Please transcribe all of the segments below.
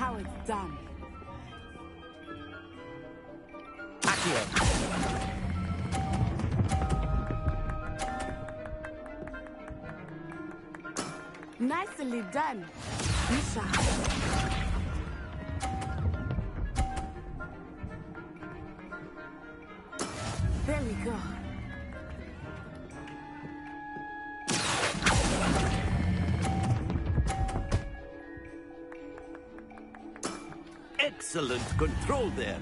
how it's done. Accio. Nicely done, Misha. There we go. Excellent control there.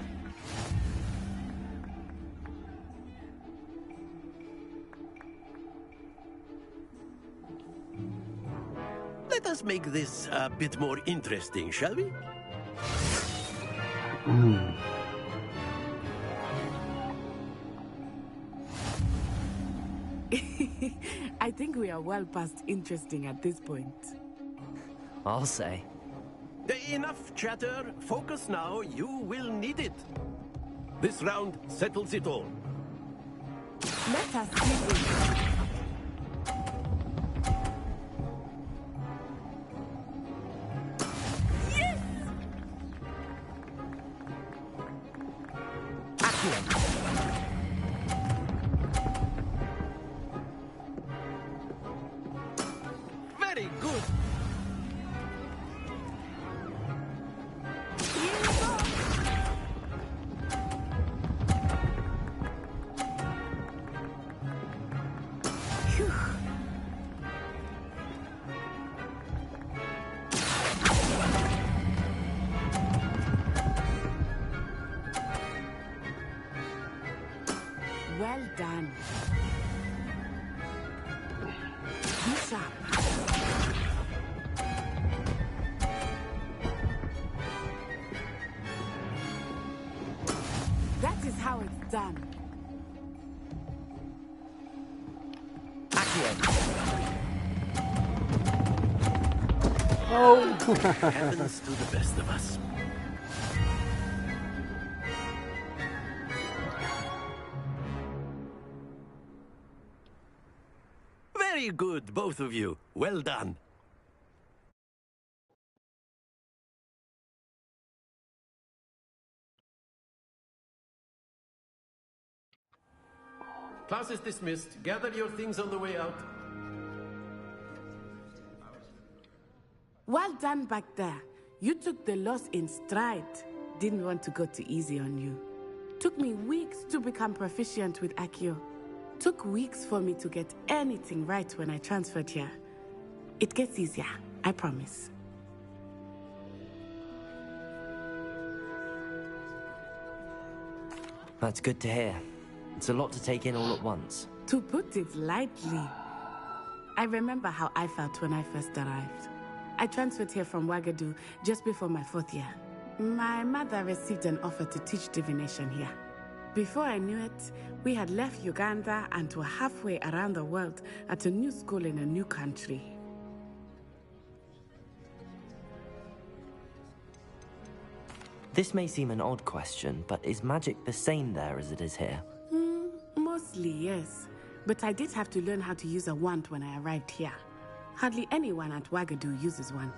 Let us make this a bit more interesting, shall we? I think we are well past interesting at this point. I'll say. Enough chatter. Focus now. You will need it. This round settles it all. Let us see this. Very good. Well done. Be sharp. That is how it's done. Oh! Happens to the best of us. Very good, both of you. Well done. Class is dismissed. Gather your things on the way out. Well done back there. You took the loss in stride. Didn't want to go too easy on you. Took me weeks to become proficient with Accio. Took weeks for me to get anything right when I transferred here. It gets easier, I promise. That's good to hear. It's a lot to take in all at once. To put it lightly, I remember how I felt when I first arrived. I transferred here from Ouagadougou just before my 4th year. My mother received an offer to teach divination here. Before I knew it, we had left Uganda and were halfway around the world at a new school in a new country. This may seem an odd question, but is magic the same there as it is here? Mostly, yes. But I did have to learn how to use a wand when I arrived here. Hardly anyone at Ouagadougou uses one.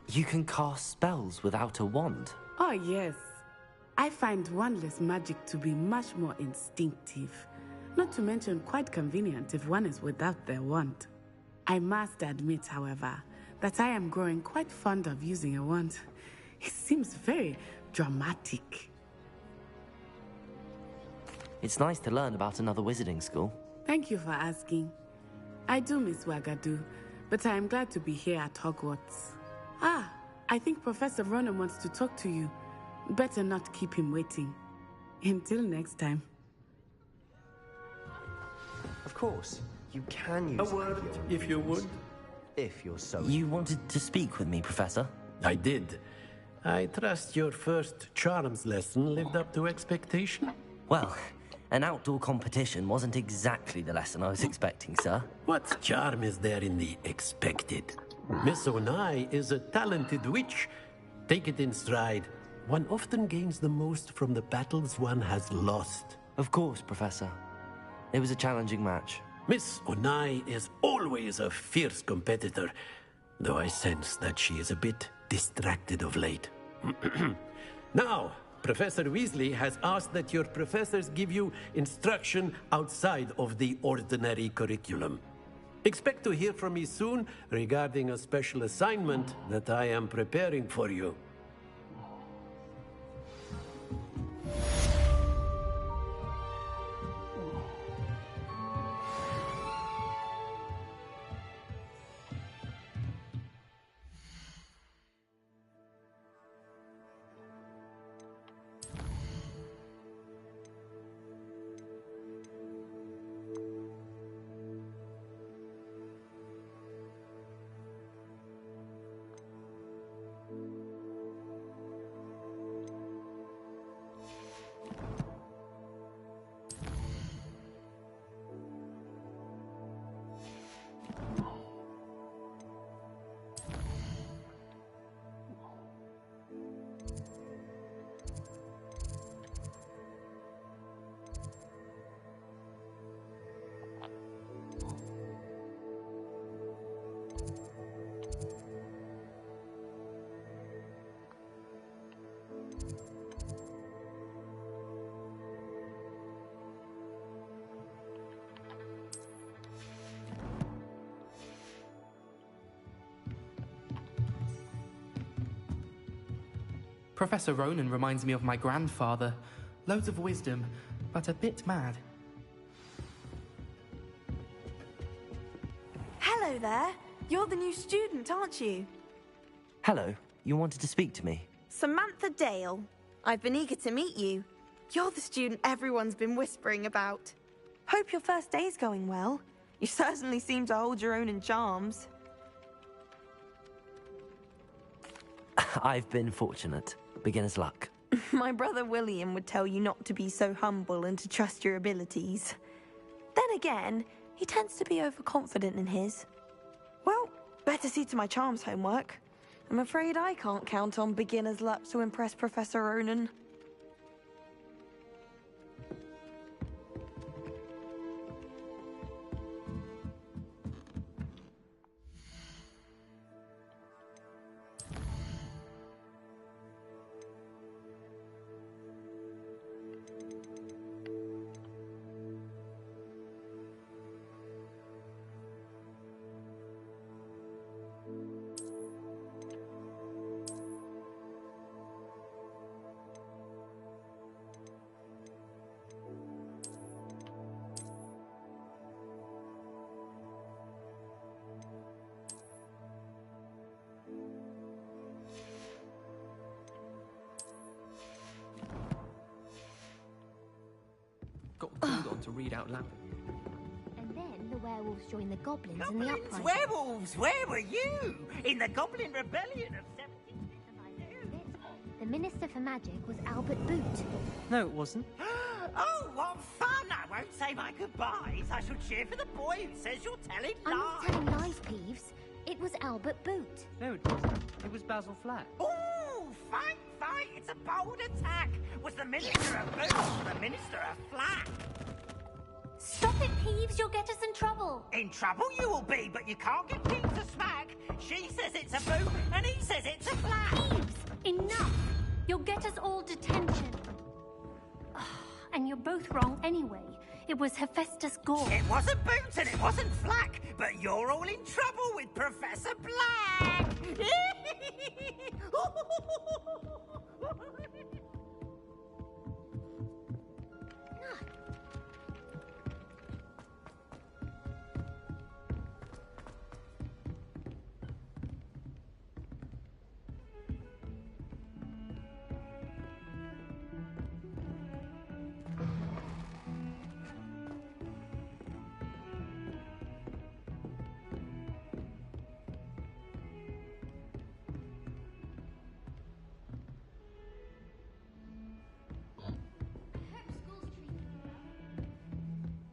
You can cast spells without a wand? Oh, yes. I find wandless magic to be much more instinctive. Not to mention quite convenient if one is without their wand. I must admit, however, that I am growing quite fond of using a wand. It seems very dramatic. It's nice to learn about another wizarding school. Thank you for asking. I do miss Ouagadougou, but I am glad to be here at Hogwarts. Ah, I think Professor Ronan wants to talk to you. Better not keep him waiting. Until next time. Of course, you can use A word, if you would. if you're so... You wanted to speak with me, Professor? I did. I trust your first charms lesson lived up to expectation? Well, an outdoor competition wasn't exactly the lesson I was expecting, sir. What charm is there in the expected? Miss Onai is a talented witch. Take it in stride. One often gains the most from the battles one has lost. Of course, Professor. It was a challenging match. Miss Onai is always a fierce competitor, though I sense that she is a bit distracted of late. Now, Professor Weasley has asked that your professors give you instruction outside of the ordinary curriculum. Expect to hear from me soon regarding a special assignment that I am preparing for you. Professor Ronan reminds me of my grandfather. Loads of wisdom, but a bit mad. Hello there. You're the new student, aren't you? Hello, you wanted to speak to me? Samantha Dale. I've been eager to meet you. You're the student everyone's been whispering about. Hope your first day's going well. You certainly seem to hold your own in charms. I've been fortunate. Beginner's luck. My brother William would tell you not to be so humble and to trust your abilities. Then again, he tends to be overconfident in his. Well, better see to my charms homework. I'm afraid I can't count on beginner's luck to impress Professor Ronan. Got called on to read out loud. And then the werewolves joined the goblins in the uprising. Werewolves, where were you? In the Goblin Rebellion of 17... The Minister for Magic was Albert Boot. No, it wasn't. Oh, what fun! I won't say my goodbyes. I shall cheer for the boy who says you're telling I'm not lies. telling lies, Peeves. It was Albert Boot. No, it wasn't. It was Basil Flack. Oh, fight, fight! It's a bold attack. Was the Minister a Boot or the Minister a Flack? Stop it, Peeves. You'll get us in trouble. In trouble you will be, but you can't get Pete to smack. She says it's a Boot and he says it's a Flack. Peeves, enough. You'll get us all detention. And you're both wrong anyway. It was Hephaestus Gore. It wasn't Boot and it wasn't Flack, but you're all in trouble with Professor Black.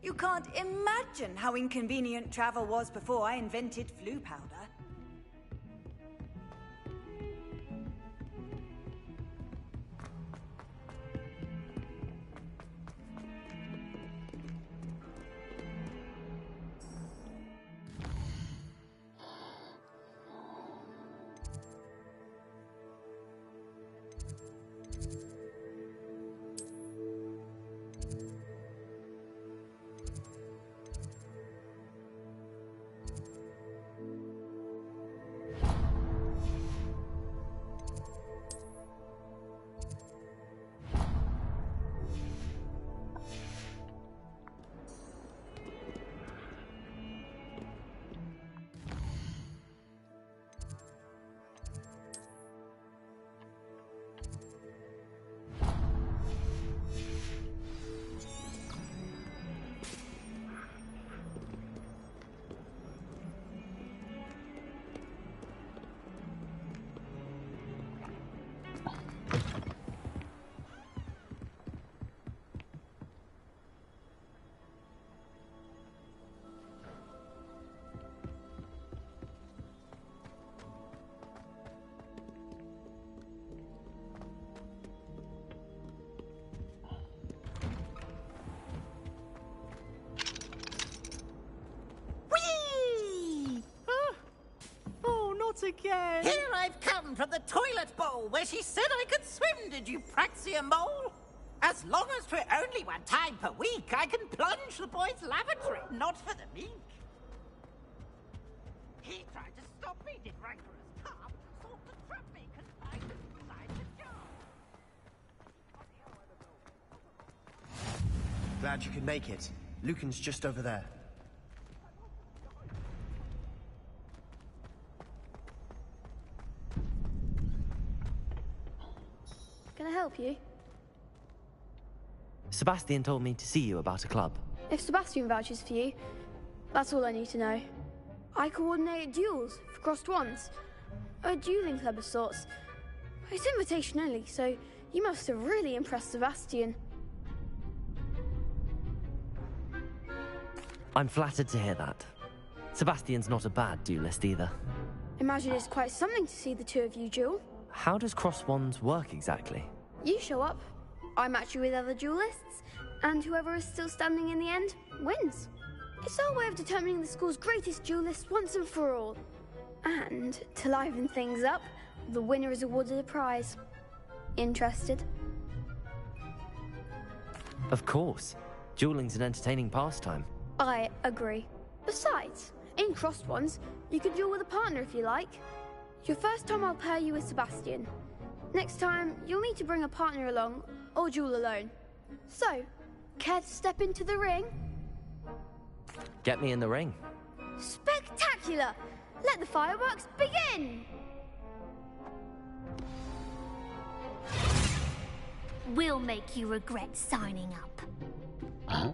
You can't imagine how inconvenient travel was before I invented flu powder. Not again! Here I've come from the toilet bowl where she said I could swim, did you praxia mole? As long as 'twere only one time per week, I can plunge the boy's lavatory, not for the meek. He tried to stop me, did rancorous carp, sought to trap me, confined inside the jar. Glad you could make it. Lucan's just over there. Can I help you? Sebastian told me to see you about a club. If Sebastian vouches for you, that's all I need to know. I coordinate duels for crossed wands. A dueling club of sorts. It's invitation only, so you must have really impressed Sebastian. I'm flattered to hear that. Sebastian's not a bad duelist either. Imagine it's quite something to see the two of you duel. How does cross wands work exactly? You show up, I match you with other duelists, and whoever is still standing in the end wins. It's our way of determining the school's greatest duelist once and for all. And to liven things up, the winner is awarded a prize. Interested? Of course. Dueling's an entertaining pastime. I agree. Besides, in crossed ones, you can duel with a partner if you like. Your first time I'll pair you with Sebastian. Next time, you'll need to bring a partner along, or duel alone. So, care to step into the ring? Get me in the ring. Spectacular! Let the fireworks begin! We'll make you regret signing up. Huh?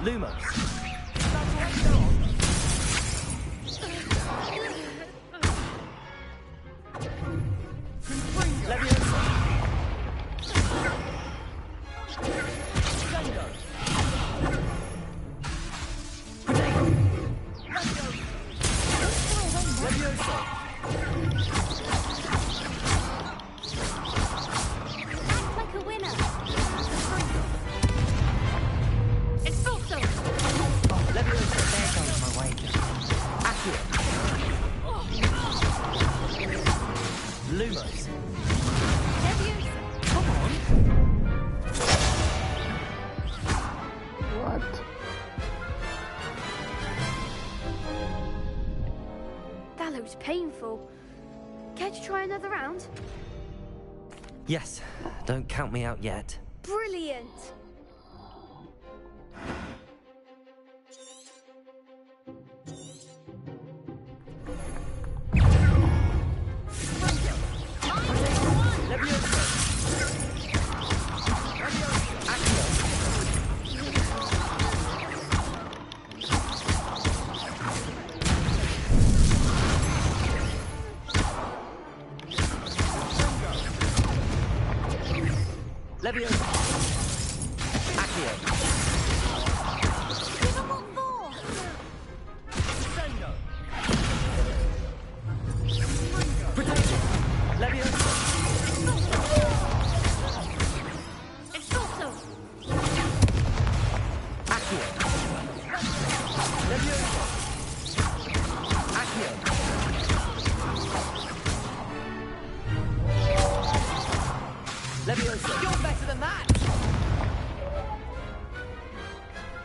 Lumos. Painful. Care to try another round? Yes, don't count me out yet. Brilliant! You're better than that!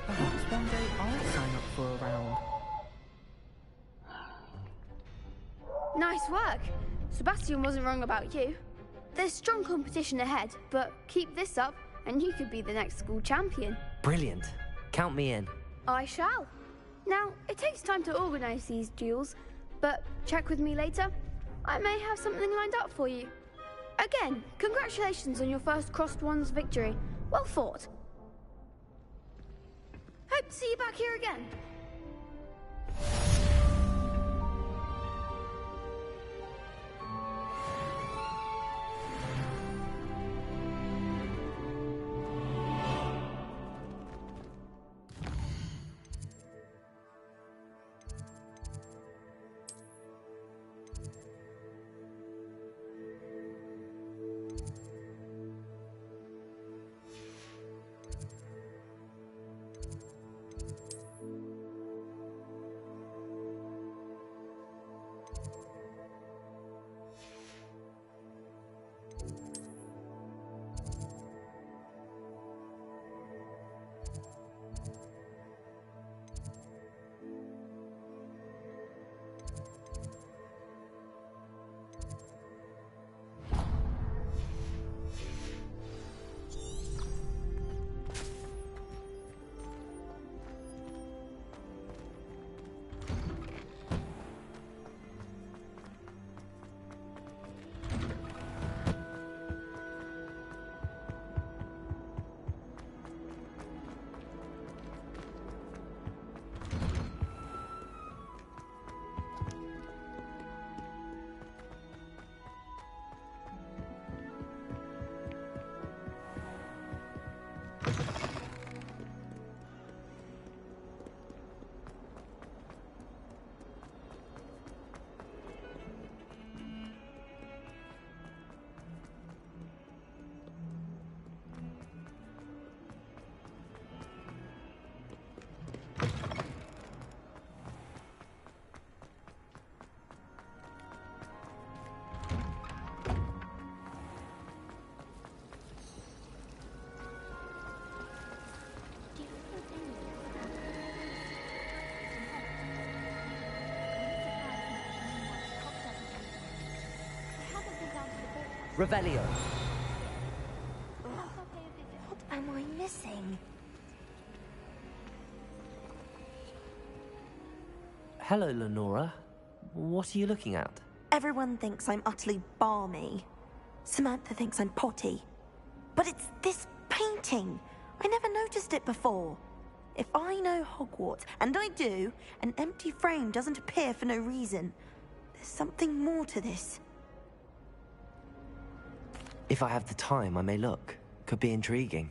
Perhaps one day I'll sign up for a round. Nice work. Sebastian wasn't wrong about you. There's strong competition ahead, but keep this up and you could be the next school champion. Brilliant. Count me in. I shall. Now, it takes time to organise these duels, but check with me later. I may have something lined up for you. Again, congratulations on your first Crossed Wands victory. Well fought. Hope to see you back here again. Revelio. What am I missing? Hello, Lenora. What are you looking at? Everyone thinks I'm utterly balmy. Samantha thinks I'm potty. But it's this painting. I never noticed it before. If I know Hogwarts, and I do, an empty frame doesn't appear for no reason. There's something more to this. If I have the time, I may look. Could be intriguing.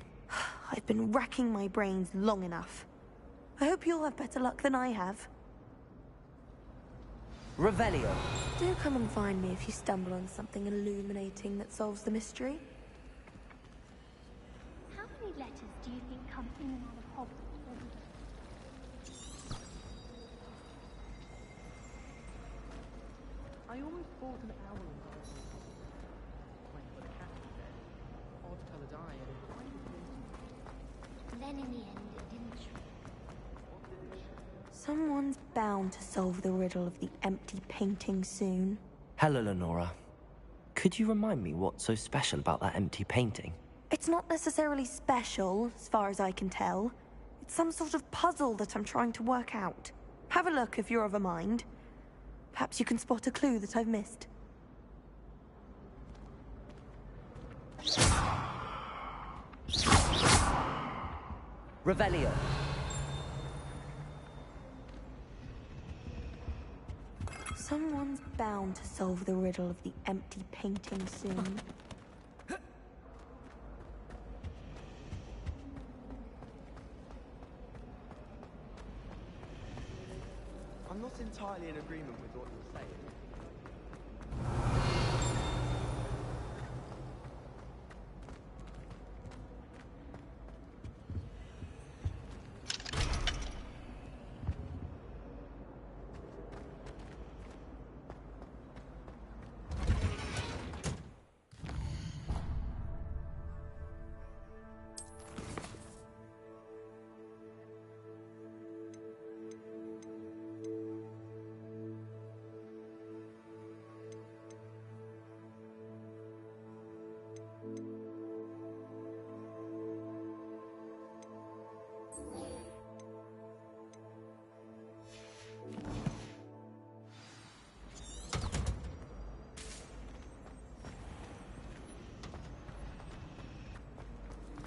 I've been racking my brains long enough. I hope you'll have better luck than I have. Revelio. Do come and find me if you stumble on something illuminating that solves the mystery. How many letters do you think come in and out of Hogwarts every day? I almost bought an owl in when the cat was dead. Odd-coloured eye and quite a Then in the end, it didn't shrink. Someone's bound to solve the riddle of the empty painting soon. Hello, Lenora. Could you remind me what's so special about that empty painting? It's not necessarily special, as far as I can tell. It's some sort of puzzle that I'm trying to work out. Have a look if you're of a mind. Perhaps you can spot a clue that I've missed. Revelio. Someone's bound to solve the riddle of the empty painting soon. I'm not entirely in agreement with what you're saying.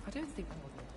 I don't think more than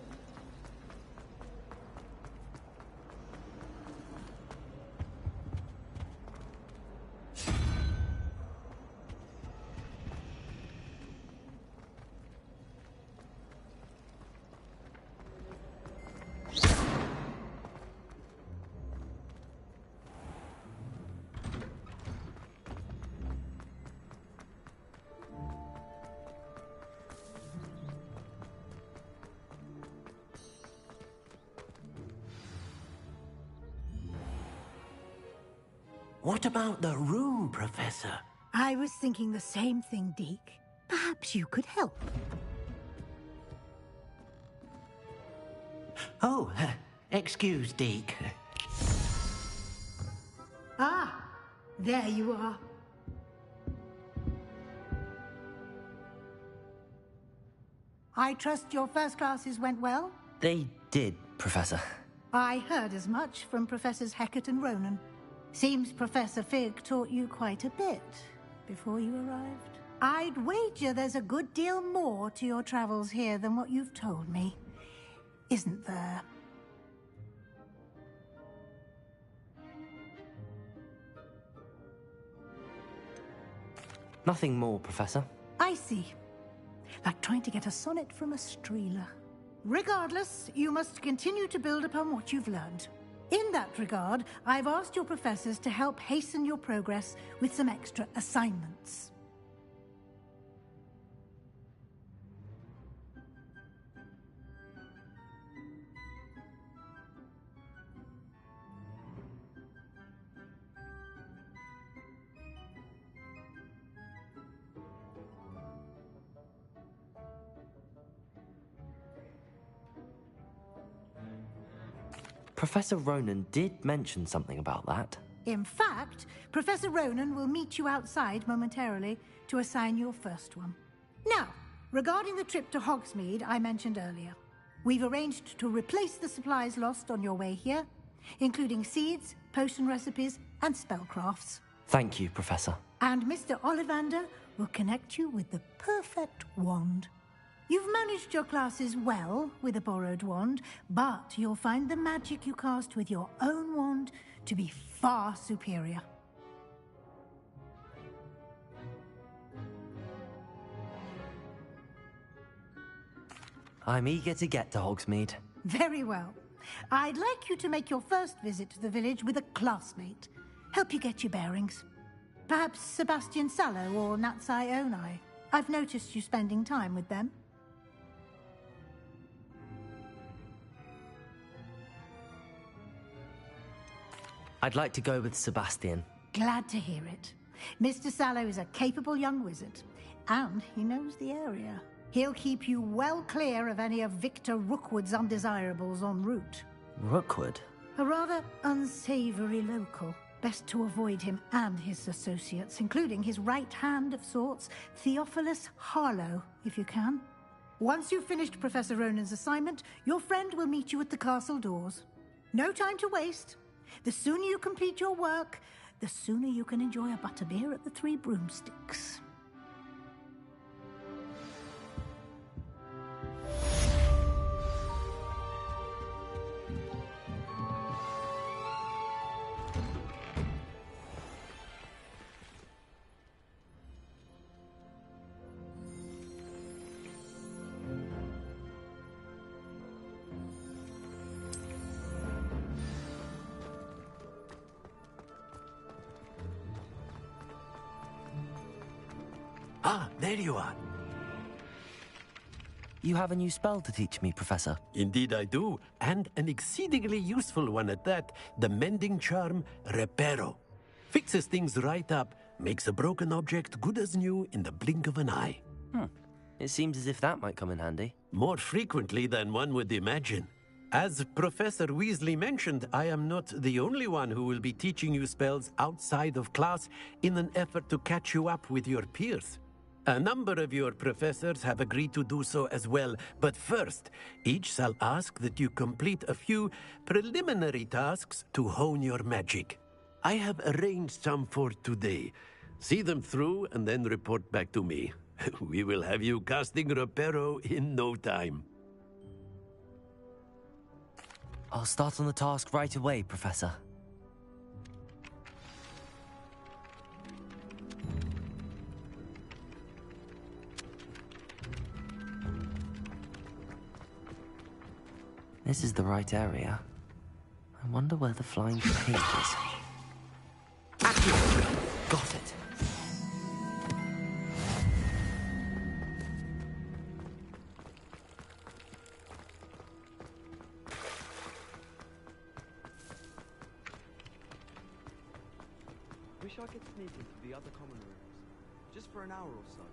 What about the room, Professor? I was thinking the same thing, Deke. Perhaps you could help. Oh, excuse, Deke. Ah, there you are. I trust your first classes went well? They did, Professor. I heard as much from Professors Hecat and Ronan. Seems Professor Fig taught you quite a bit before you arrived. I'd wager there's a good deal more to your travels here than what you've told me. Isn't there? Nothing more, Professor. I see. Like trying to get a sonnet from a streeler. Regardless, you must continue to build upon what you've learned. In that regard, I've asked your professors to help hasten your progress with some extra assignments. Professor Ronan did mention something about that. In fact, Professor Ronan will meet you outside momentarily to assign your first one. Now, regarding the trip to Hogsmeade I mentioned earlier, we've arranged to replace the supplies lost on your way here, including seeds, potion recipes, and spellcrafts. Thank you, Professor. And Mr. Ollivander will connect you with the perfect wand. You've managed your classes well with a borrowed wand, but you'll find the magic you cast with your own wand to be far superior. I'm eager to get to Hogsmeade. Very well. I'd like you to make your first visit to the village with a classmate. Help you get your bearings. Perhaps Sebastian Sallow or Natsai Onai. I've noticed you spending time with them. I'd like to go with Sebastian. Glad to hear it. Mr. Sallow is a capable young wizard, and he knows the area. He'll keep you well clear of any of Victor Rookwood's undesirables en route. Rookwood? A rather unsavory local. Best to avoid him and his associates, including his right hand of sorts, Theophilus Harlow, if you can. Once you've finished Professor Ronan's assignment, your friend will meet you at the castle doors. No time to waste. The sooner you complete your work, the sooner you can enjoy a butterbeer at the Three Broomsticks. Ah, there you are. You have a new spell to teach me, Professor. Indeed I do, and an exceedingly useful one at that. The mending charm, Reparo. Fixes things right up, makes a broken object good as new in the blink of an eye. It seems as if that might come in handy. More frequently than one would imagine. As Professor Weasley mentioned, I am not the only one who will be teaching you spells outside of class in an effort to catch you up with your peers. A number of your professors have agreed to do so as well, but first, each shall ask that you complete a few preliminary tasks to hone your magic. I have arranged some for today. See them through and then report back to me. We will have you casting Reparo in no time. I'll start on the task right away, Professor. This is the right area. I wonder where the flying pig is. Accio! Got it. Wish I could sneak into the other common rooms, just for an hour or so.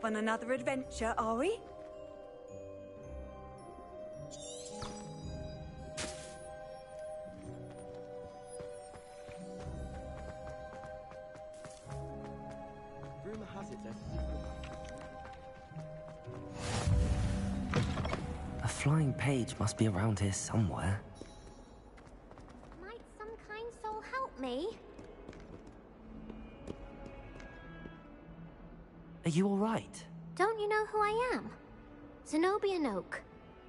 off on another adventure, are we? Rumor has it there's a secret. A flying page must be around here somewhere. Might some kind soul help me? Are you all right? Don't you know who I am? Zenobia Noak,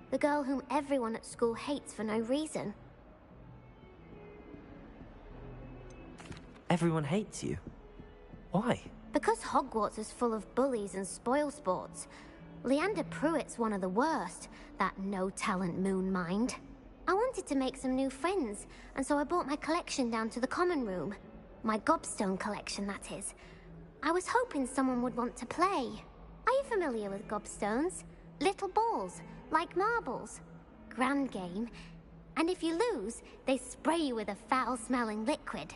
the girl whom everyone at school hates for no reason. Everyone hates you. Why? Because Hogwarts is full of bullies and spoilsports. Leander Pruitt's one of the worst, that no-talent moon mind. I wanted to make some new friends, and so I brought my collection down to the common room. My gobstone collection, that is. I was hoping someone would want to play. Are you familiar with gobstones? Little balls, like marbles. Grand game. And if you lose, they spray you with a foul-smelling liquid.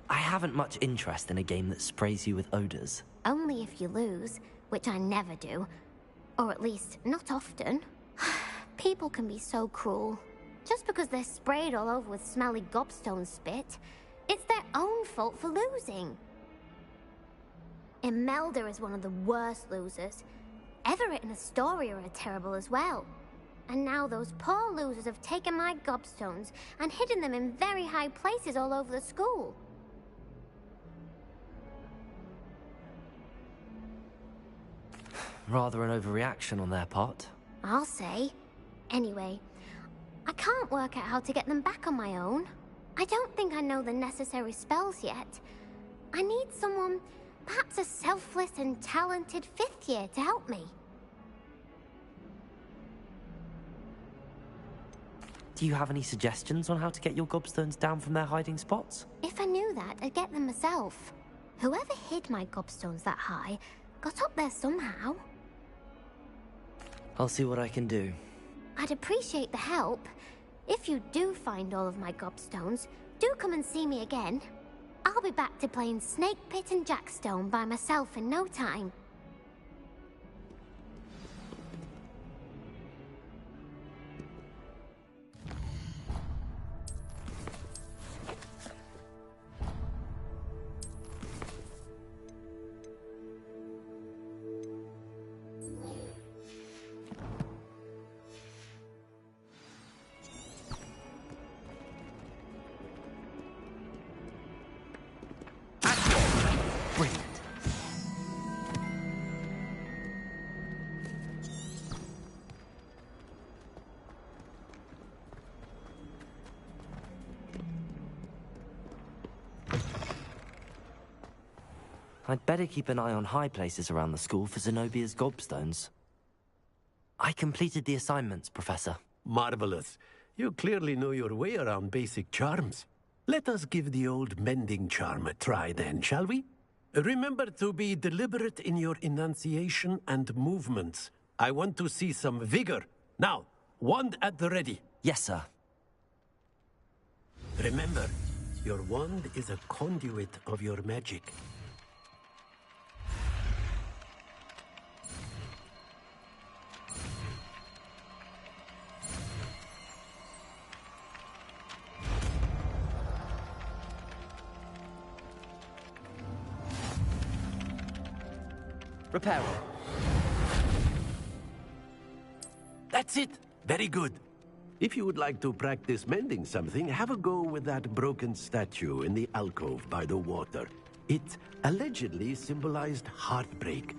I haven't much interest in a game that sprays you with odors. Only if you lose, which I never do. Or at least, not often. People can be so cruel. Just because they're sprayed all over with smelly gobstone spit, it's their own fault for losing. Imelda is one of the worst losers. Everett and Astoria are terrible as well. And now those poor losers have taken my gobstones and hidden them in very high places all over the school. Rather an overreaction on their part. I'll say. Anyway, I can't work out how to get them back on my own. I don't think I know the necessary spells yet. I need someone, perhaps a selfless and talented fifth year to help me. Do you have any suggestions on how to get your gobstones down from their hiding spots? If I knew that, I'd get them myself. Whoever hid my gobstones that high got up there somehow. I'll see what I can do. I'd appreciate the help. If you do find all of my gobstones, do come and see me again. I'll be back to playing Snake Pit and Jackstone by myself in no time. I'd better keep an eye on high places around the school for Zenobia's gobstones. I completed the assignments, Professor. Marvelous. You clearly know your way around basic charms. Let us give the old mending charm a try then, shall we? Remember to be deliberate in your enunciation and movements. I want to see some vigor. Now, wand at the ready. Yes, sir. Remember, your wand is a conduit of your magic. Repair. That's it. Very good. If you would like to practice mending something, have a go with that broken statue in the alcove by the water. It allegedly symbolized heartbreak.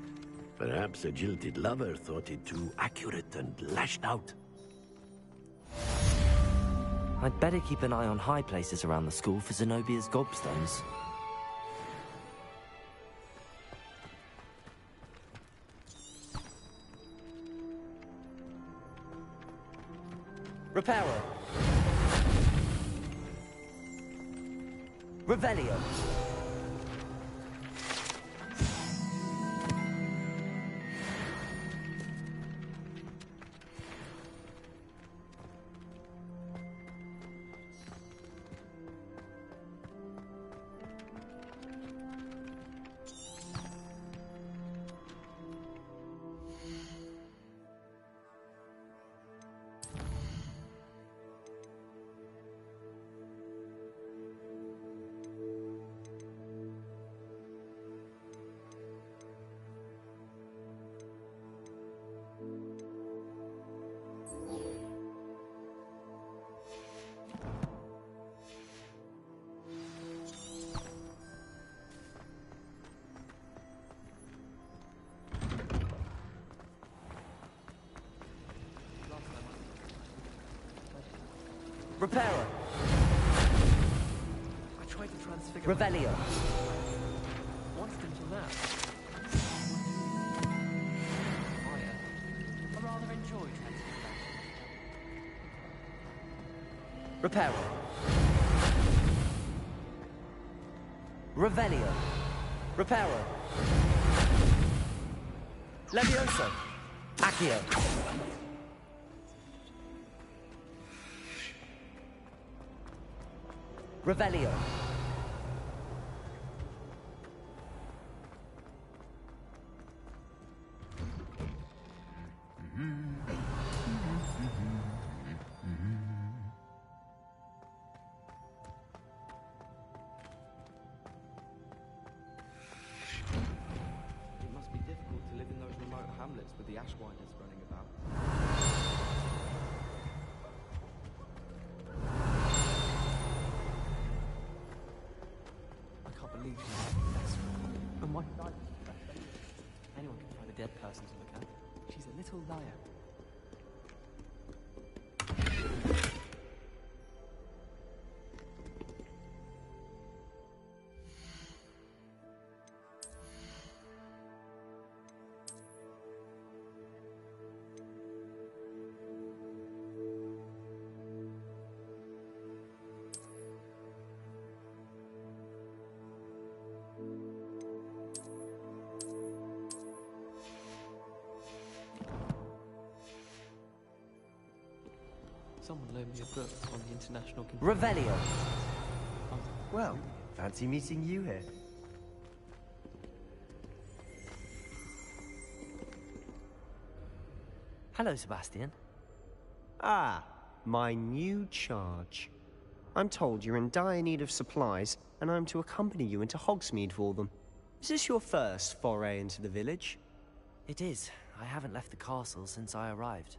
Perhaps a jilted lover thought it too accurate and lashed out. I'd better keep an eye on high places around the school for Zenobia's gobstones. Reparo. Revelio. Reparo. I tried to transfigure... Revelio. Once until now. I rather enjoy transfiguration. Reparo. Revelio. Reparo. Levioso. Accio. Revelio. It must be difficult to live in those remote hamlets with the Ashwinders running about. I can't believe she's a professor. And why not? Anyone can find a dead person to look at. She's a little liar. Someone loaned me a book on the international... Revelio. Well, fancy meeting you here. Hello, Sebastian. Ah, my new charge. I'm told you're in dire need of supplies, and I'm to accompany you into Hogsmeade for them. Is this your first foray into the village? It is. I haven't left the castle since I arrived.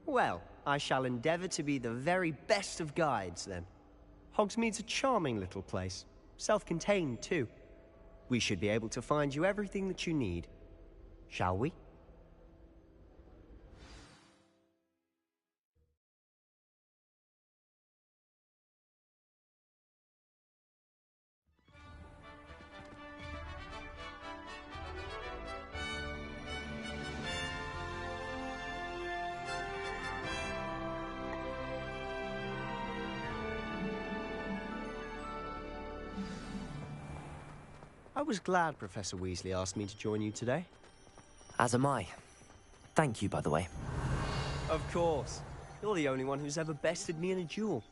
Well, I shall endeavour to be the very best of guides, then. Hogsmeade's a charming little place. Self-contained, too. We should be able to find you everything that you need. Shall we? I was glad Professor Weasley asked me to join you today. As am I. Thank you, by the way. Of course. You're the only one who's ever bested me in a duel.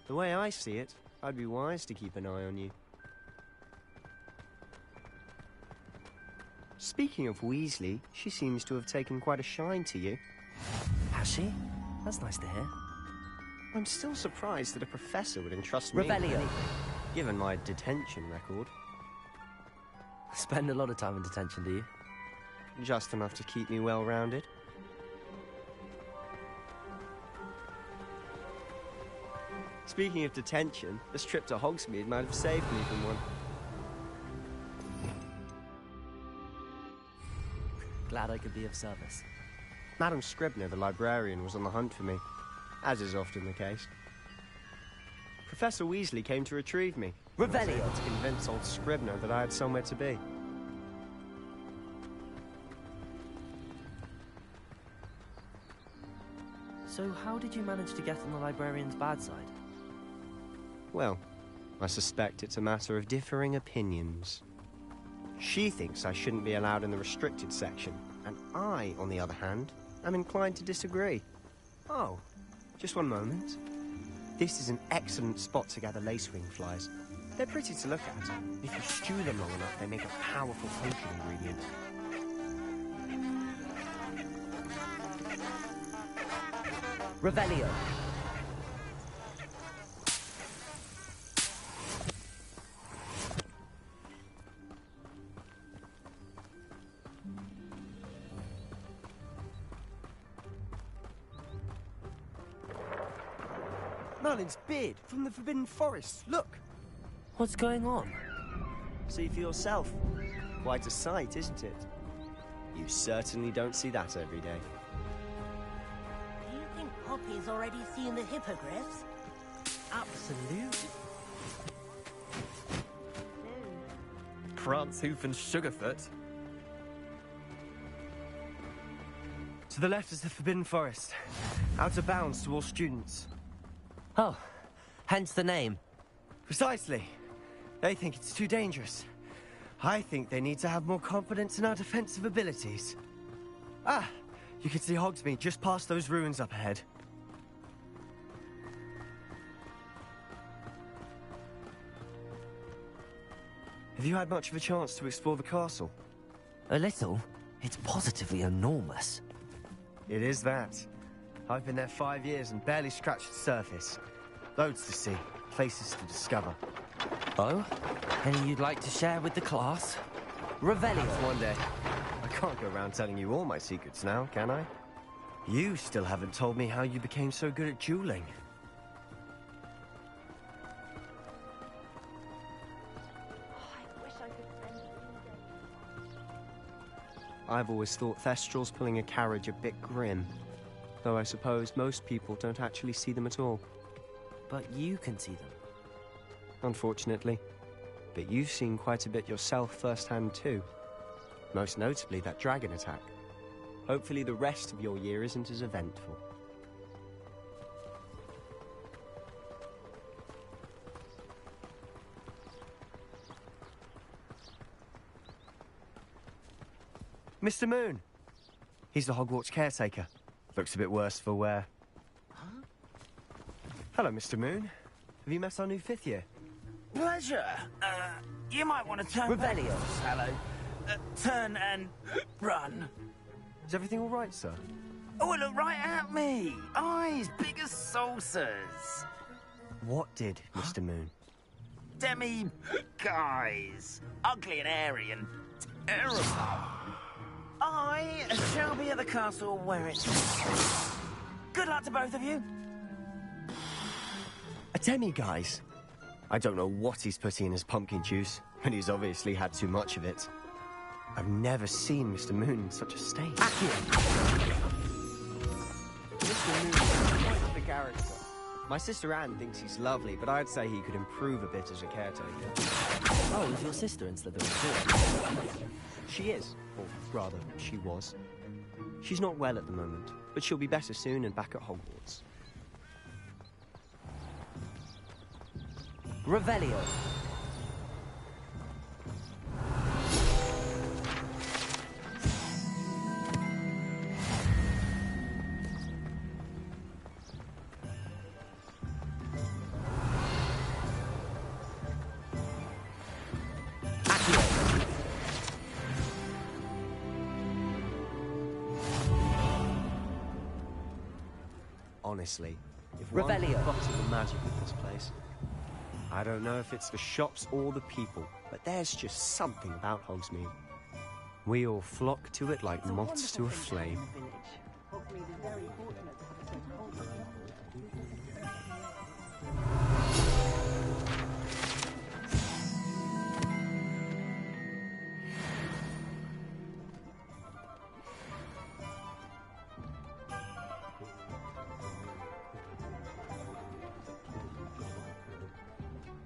The way I see it, I'd be wise to keep an eye on you. Speaking of Weasley, she seems to have taken quite a shine to you. Has she? That's nice to hear. I'm still surprised that a professor would entrust me with Revelio. anything, given my detention record. Spend a lot of time in detention, do you? Just enough to keep me well-rounded. Speaking of detention, this trip to Hogsmeade might have saved me from one. Glad I could be of service. Madam Scribner, the librarian, was on the hunt for me, as is often the case. Professor Weasley came to retrieve me. Revelio. To convince old Scribner that I had somewhere to be. So how did you manage to get on the librarian's bad side? Well, I suspect it's a matter of differing opinions. She thinks I shouldn't be allowed in the restricted section, and I, on the other hand, am inclined to disagree. Oh, just one moment. This is an excellent spot to gather lacewing flies. They're pretty to look at. If you stew them long enough, they make a powerful potion ingredient. Revelio. Merlin's beard from the Forbidden Forest. Look! What's going on? See for yourself. Quite a sight, isn't it? You certainly don't see that every day. Do you think Poppy's already seen the hippogriffs. Absolutely. Prance, Hoof, and Sugarfoot. To the left is the Forbidden Forest. Out of bounds to all students. Oh, hence the name. Precisely. They think it's too dangerous. I think they need to have more confidence in our defensive abilities. Ah, you can see Hogsmeade just past those ruins up ahead. Have you had much of a chance to explore the castle? A little. It's positively enormous. It is that. I've been there 5 years and barely scratched the surface. Loads to see, places to discover. Oh? Any you'd like to share with the class? Revelio. One day. I can't go around telling you all my secrets now, can I? You still haven't told me how you became so good at dueling. I've always thought Thestrals pulling a carriage a bit grim. Though I suppose most people don't actually see them at all. But you can see them. Unfortunately. But you've seen quite a bit yourself firsthand too. Most notably that dragon attack. Hopefully the rest of your year isn't as eventful. Mr. Moon! He's the Hogwarts caretaker. Looks a bit worse for wear. Huh? Hello, Mr. Moon. Have you met our new 5th year? Pleasure. You might want to turn Revelio. back, Sallow. Turn and run. Is everything all right, sir? Oh, look right at me. Eyes big as saucers. What did, Mr. Moon? Demi guys. Ugly and airy and terrible. I shall be at the castle where it's... Good luck to both of you. A demi-guise? I don't know what he's putting in his pumpkin juice, but he's obviously had too much of it. I've never seen Mr. Moon in such a state. Mr. Moon is quite the character. My sister Anne thinks he's lovely, but I'd say he could improve a bit as a caretaker. Oh, is your sister in Slytherin too? She is. Or rather, she was. She's not well at the moment, but she'll be better soon and back at Hogwarts. Revelio. Honestly, if one could bottle the magic of this place. I don't know if it's the shops or the people, but there's just something about Hogsmeade. We all flock to it like moths to a flame.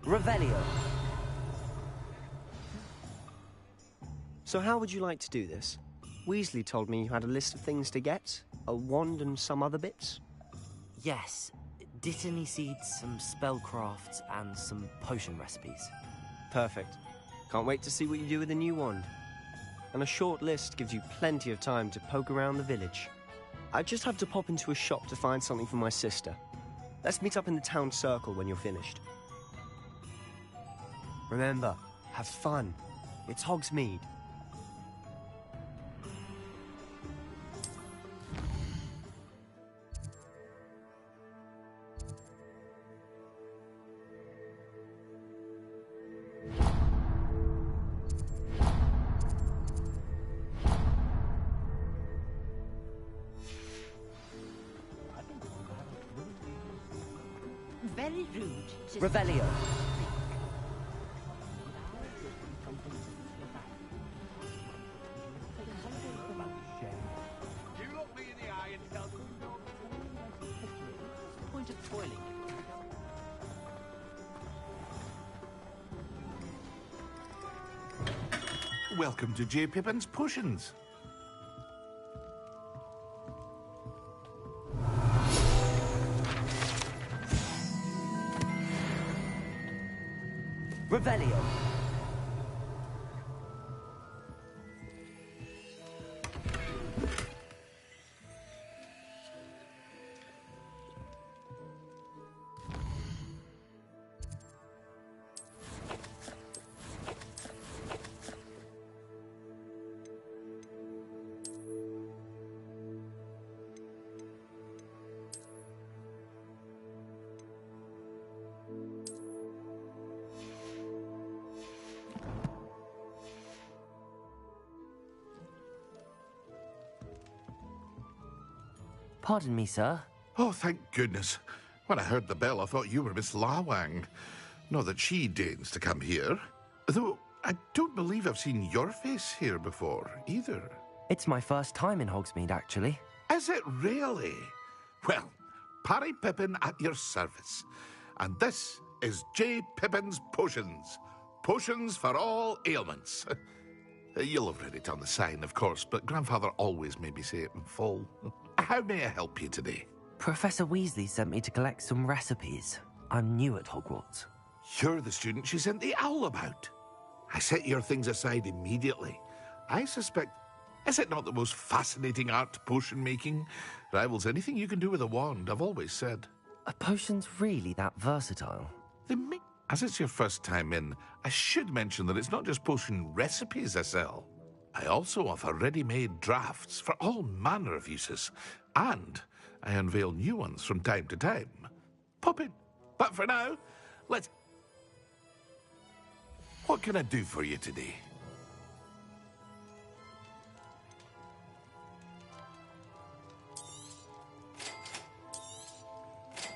Revelio. So how would you like to do this? Weasley told me you had a list of things to get, a wand and some other bits. Yes. Dittany seeds, some spellcrafts, and some potion recipes. Perfect. Can't wait to see what you do with the new wand. And a short list gives you plenty of time to poke around the village. I just have to pop into a shop to find something for my sister. Let's meet up in the town circle when you're finished. Remember, have fun. It's Hogsmeade. Very rude. Revelio. welcome to J. Pippin's Potions. Revelio. Pardon me, sir. Oh, thank goodness. When I heard the bell, I thought you were Miss Lawang. Not that she deigns to come here. Though, I don't believe I've seen your face here before, either. It's my first time in Hogsmeade, actually. Is it really? Well, Parry Pippin at your service. And this is J. Pippin's Potions. Potions for all ailments. You'll have read it on the sign, of course, but Grandfather always made me say it in full. How may I help you today? Professor Weasley sent me to collect some recipes. I'm new at Hogwarts. You're the student she sent the owl about. I set your things aside immediately. I suspect... Is it not the most fascinating art, potion making? Rivals anything you can do with a wand, I've always said. Are potions really that versatile? As it's your first time in, I should mention that it's not just potion recipes I sell. I also offer ready-made drafts for all manner of uses, and I unveil new ones from time to time. Pop in. But for now, let's... What can I do for you today?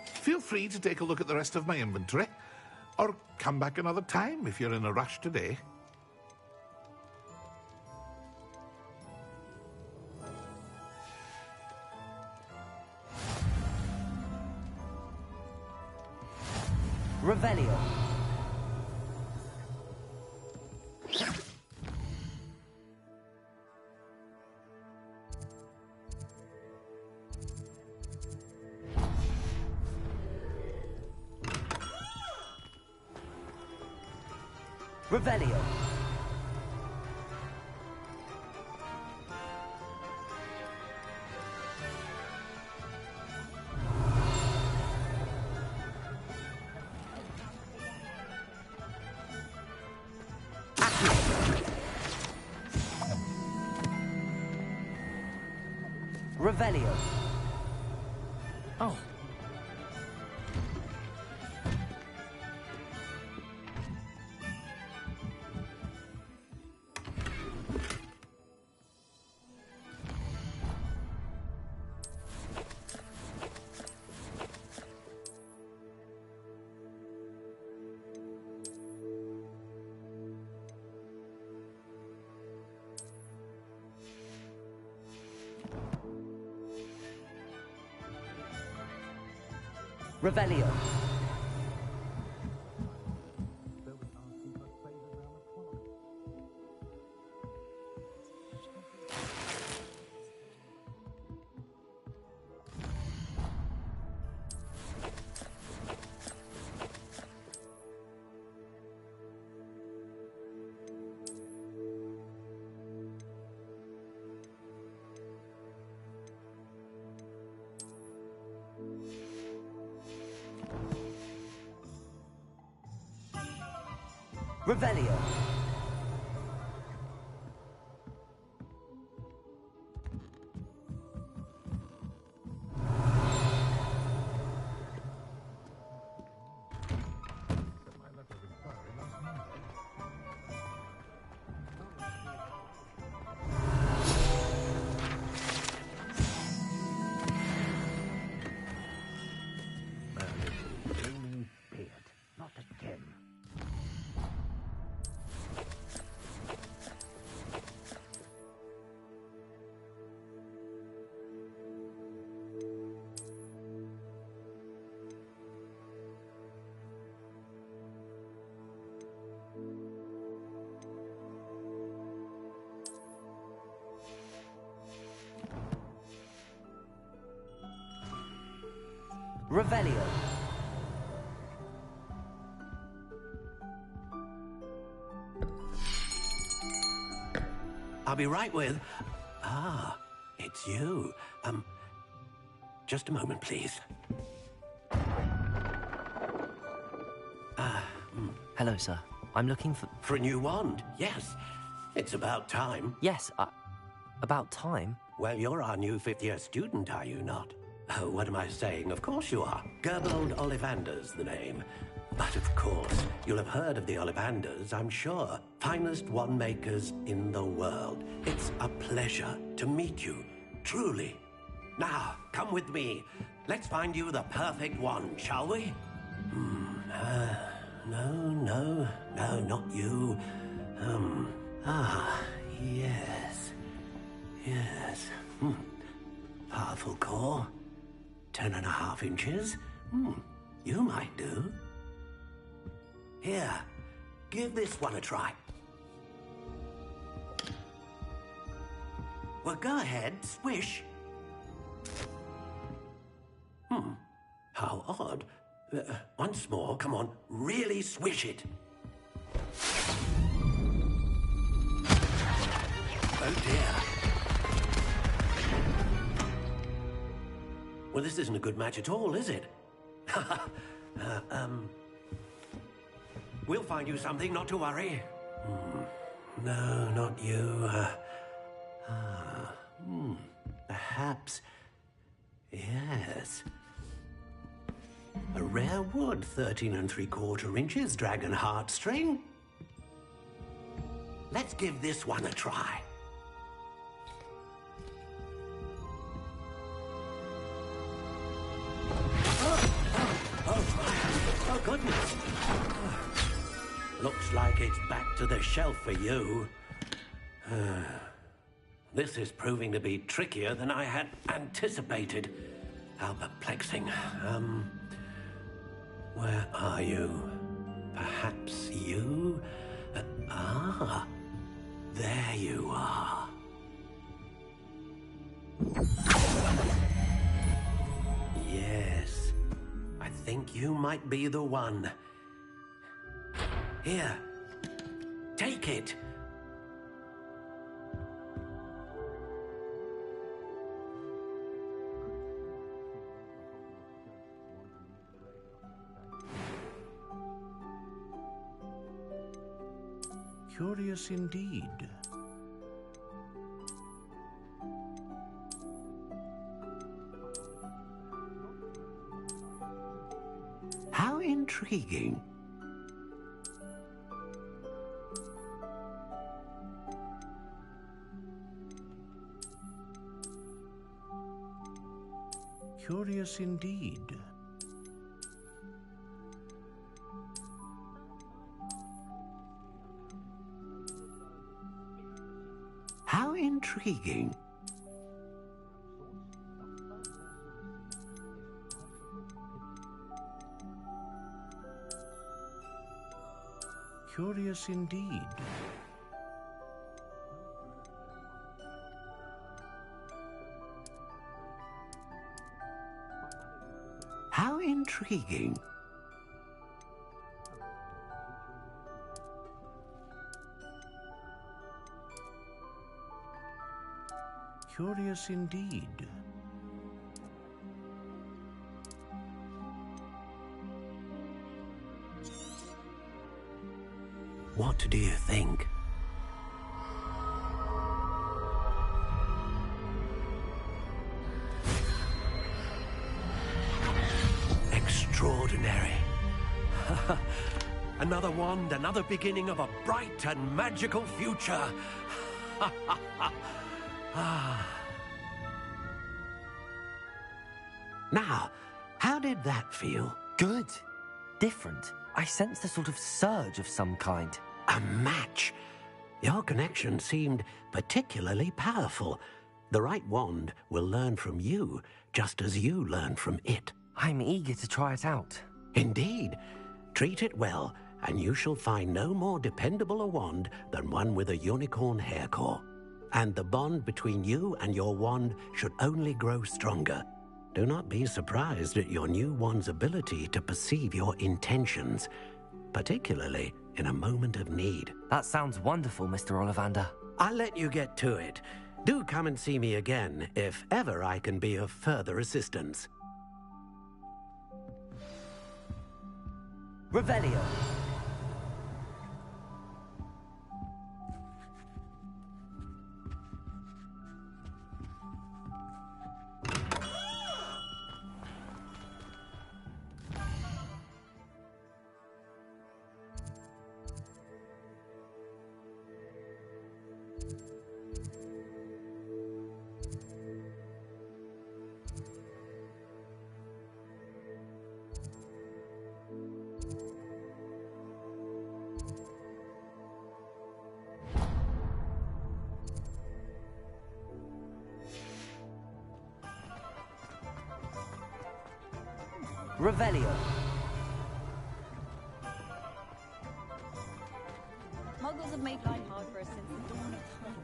Feel free to take a look at the rest of my inventory, or come back another time if you're in a rush today. Revelio. Revelio. Revelio. Oh. Revelio. Revelio. Revelio. I'll be right with... Ah, it's you. Just a moment, please. Hello, sir. I'm looking for... For a new wand, yes. It's about time. Yes, about time? Well, you're our new fifth-year student, are you not? Oh, what am I saying? Of course you are. Gerbold Ollivander's the name. But of course, you'll have heard of the Ollivanders, I'm sure. Finest wand makers in the world. It's a pleasure to meet you, truly. Now, come with me. Let's find you the perfect wand, shall we? No, not you. Yes. Powerful core. 10.5 inches. You might do. Here, give this one a try. Well, go ahead, swish. How odd. Once more, come on, really swish it. Oh dear. Well, this isn't a good match at all, is it? We'll find you something, not to worry. No, not you. Perhaps... Yes. A rare wood, 13 3/4 inches, dragon heartstring. Let's give this one a try. Oh, goodness. Looks like it's back to the shelf for you. This is proving to be trickier than I had anticipated. How perplexing. Where are you? Perhaps you? There you are. Yes, I think you might be the one. Here, take it. Curious indeed. How intriguing. Curious indeed. How intriguing. Curious indeed. How intriguing. Curious indeed. What do you think? Extraordinary. Another wand, another beginning of a bright and magical future. Now, how did that feel? Good. Different. I sensed a sort of surge of some kind. A match. Your connection seemed particularly powerful. The right wand will learn from you, just as you learn from it. I'm eager to try it out. Indeed. Treat it well, and you shall find no more dependable a wand than one with a unicorn hair core. And the bond between you and your wand should only grow stronger. Do not be surprised at your new one's ability to perceive your intentions, particularly in a moment of need. That sounds wonderful, Mr. Ollivander. I'll let you get to it. Do come and see me again if ever I can be of further assistance. Revelio. Revelio. Muggles have made life hard for us since the dawn of time.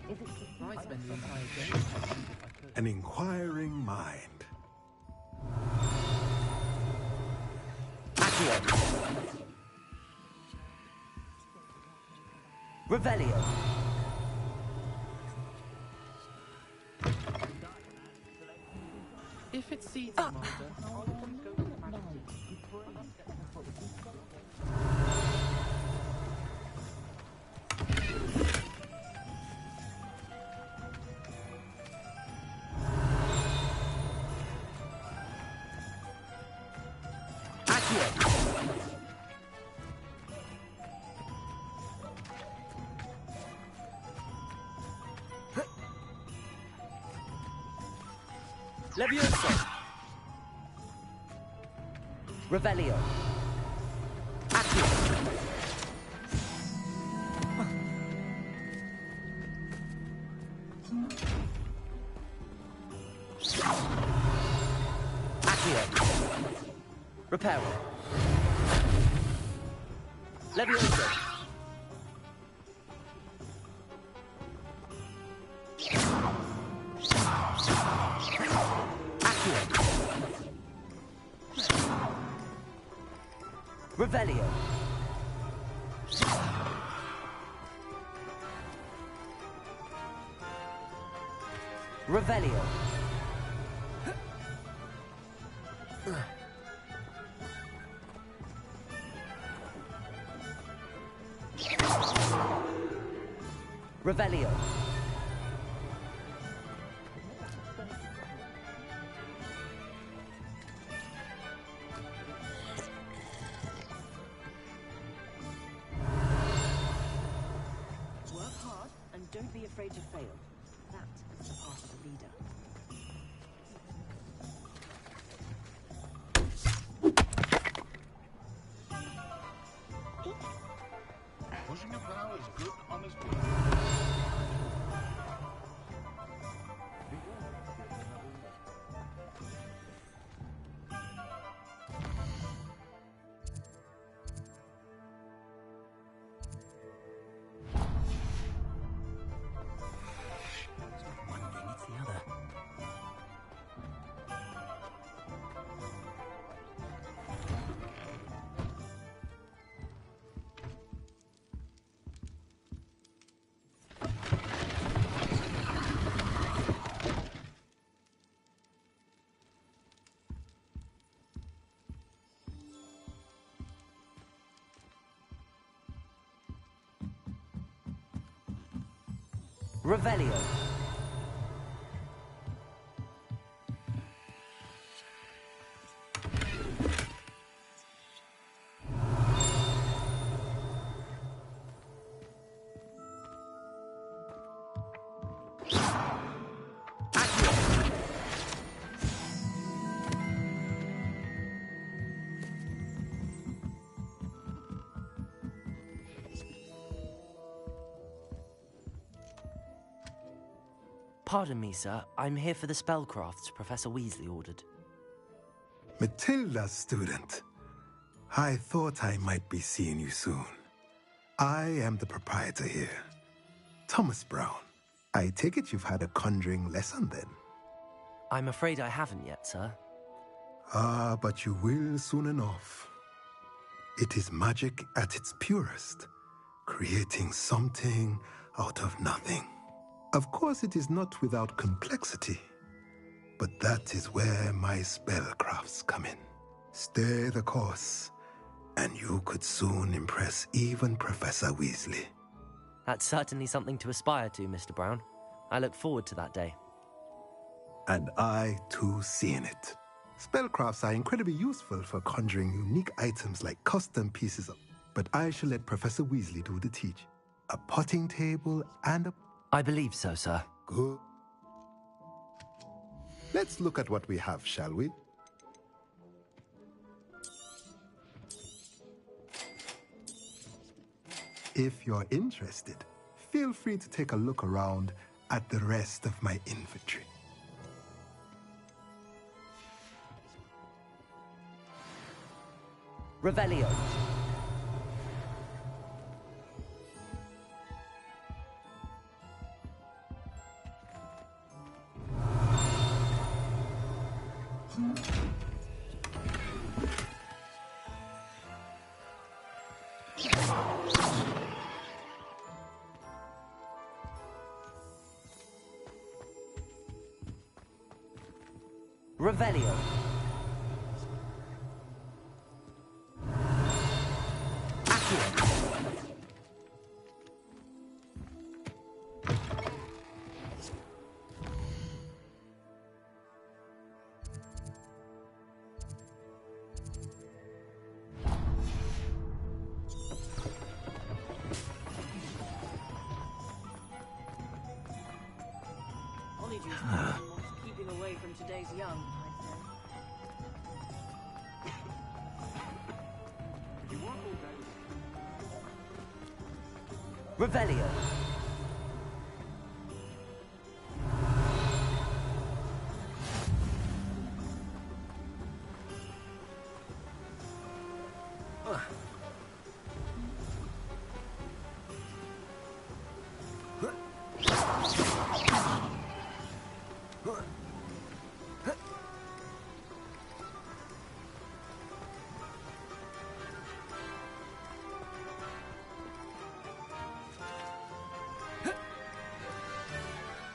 If it's I spend the entire day if I could. An inquiring mind. Accio. Revelio. If it seeds Master, Levioso. Revelio. Accio. Accio. Reparo. Levioso. Revelio. Revelio. Revelio. Don't be afraid to fail. That is the part of a leader. Pushing a plow is good on his Revelio. Pardon me, sir. I'm here for the spellcrafts Professor Weasley ordered. Matilda's student. I thought I might be seeing you soon. I am the proprietor here. Thomas Brown. I take it you've had a conjuring lesson then? I'm afraid I haven't yet, sir. Ah, but you will soon enough. It is magic at its purest, creating something out of nothing. Of course, it is not without complexity, but that is where my spellcrafts come in. Stay the course, and you could soon impress even Professor Weasley. That's certainly something to aspire to, Mr. Brown. I look forward to that day. And I, too, see in it. Spellcrafts are incredibly useful for conjuring unique items like custom pieces of... But I shall let Professor Weasley do the teaching. A potting table and a... I believe so, sir. Good. Let's look at what we have, shall we? If you're interested, feel free to take a look around at the rest of my inventory. Revelio. Revelio. Keeping away from today's young, Revelio.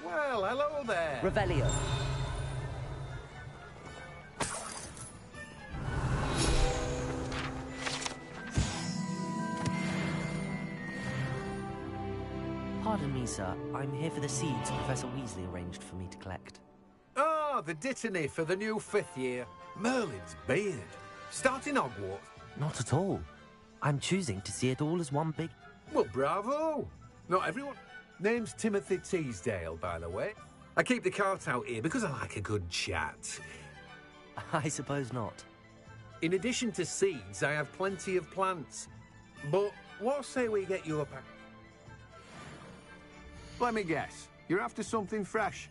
Well, hello there. Revelio. Pardon me, sir. I'm here for the seeds Professor Weasley arranged for me to collect. Ah, the dittany for the new 5th year. Merlin's beard. Starting Hogwarts. Not at all. I'm choosing to see it all as one big... Well, bravo. Not everyone... Name's Timothy Teasdale, by the way. I keep the cart out here because I like a good chat. I suppose not. In addition to seeds, I have plenty of plants. But what say we get you a pack? Let me guess. You're after something fresh.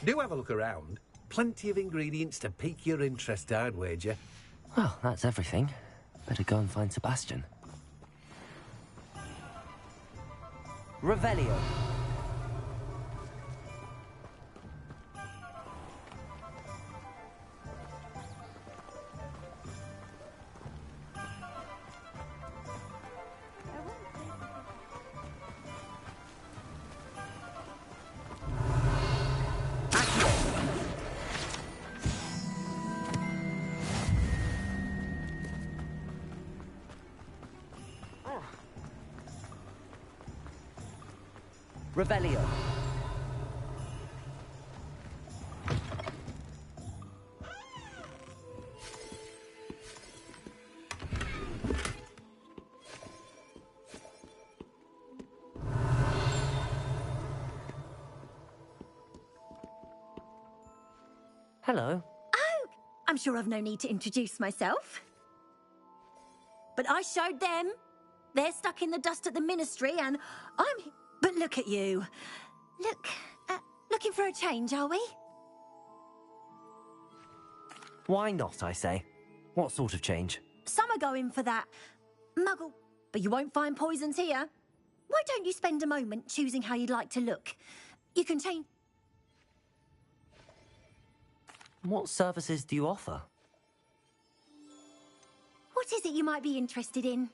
Do have a look around. Plenty of ingredients to pique your interest, I'd wager. Well, that's everything. Better go and find Sebastian. Revelio. Revelio. Hello. Oh, I'm sure I've no need to introduce myself. But I showed them. They're stuck in the dust at the Ministry, and I'm... But look at you. Looking for a change, are we? Why not, I say? What sort of change? Some are going for that. Muggle. But you won't find poisons here. Why don't you spend a moment choosing how you'd like to look? You can change... What services do you offer? What is it you might be interested in?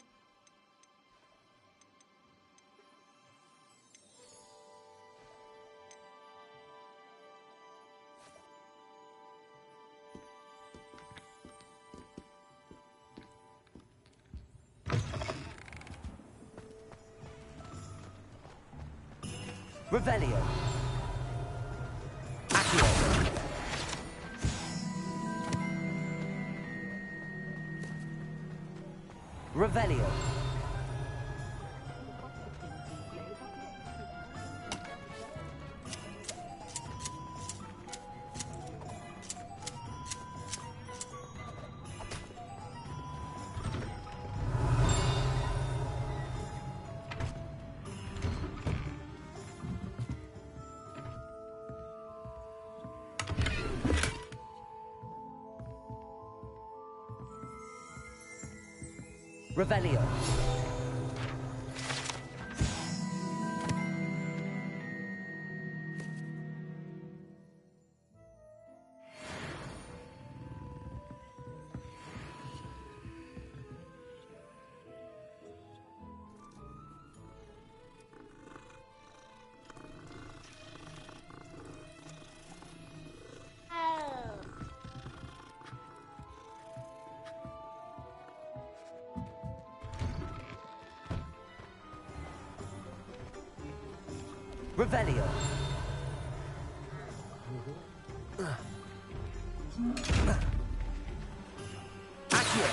Revelio. Accio. Revelio. Revelio. Revelio. Accio.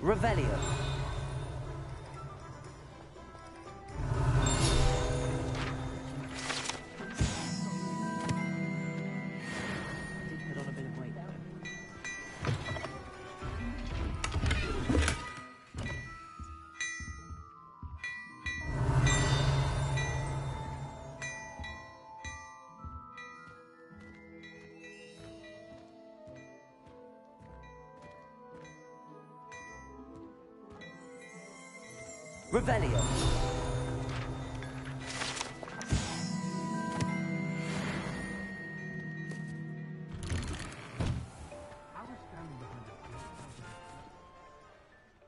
Revelio. Revelio.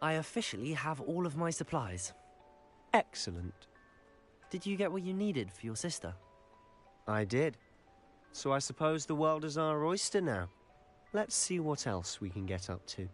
I officially have all of my supplies. Excellent. Did you get what you needed for your sister? I did. So I suppose the world is our oyster now. Let's see what else we can get up to.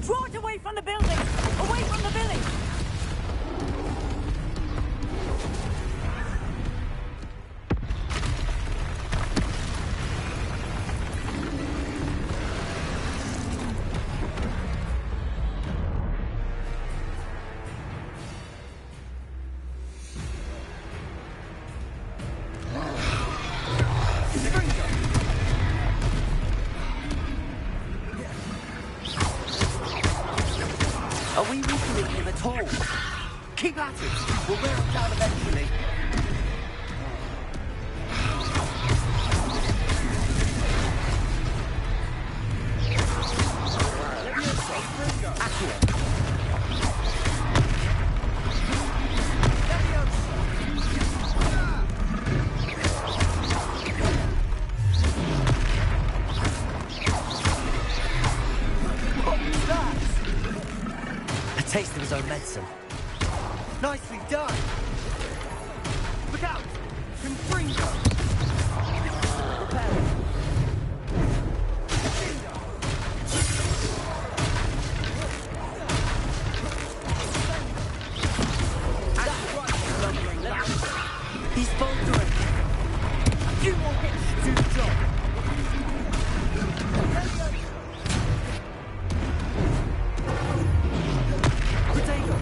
Draw it away from the building! Away from the village! Are we weakening him at all? Keep at it! We'll wear him down eventually. A taste of his own medicine. Nicely done! Look out! Confringo! Repairing. He's boltering. A few more hits to do the job. Potato.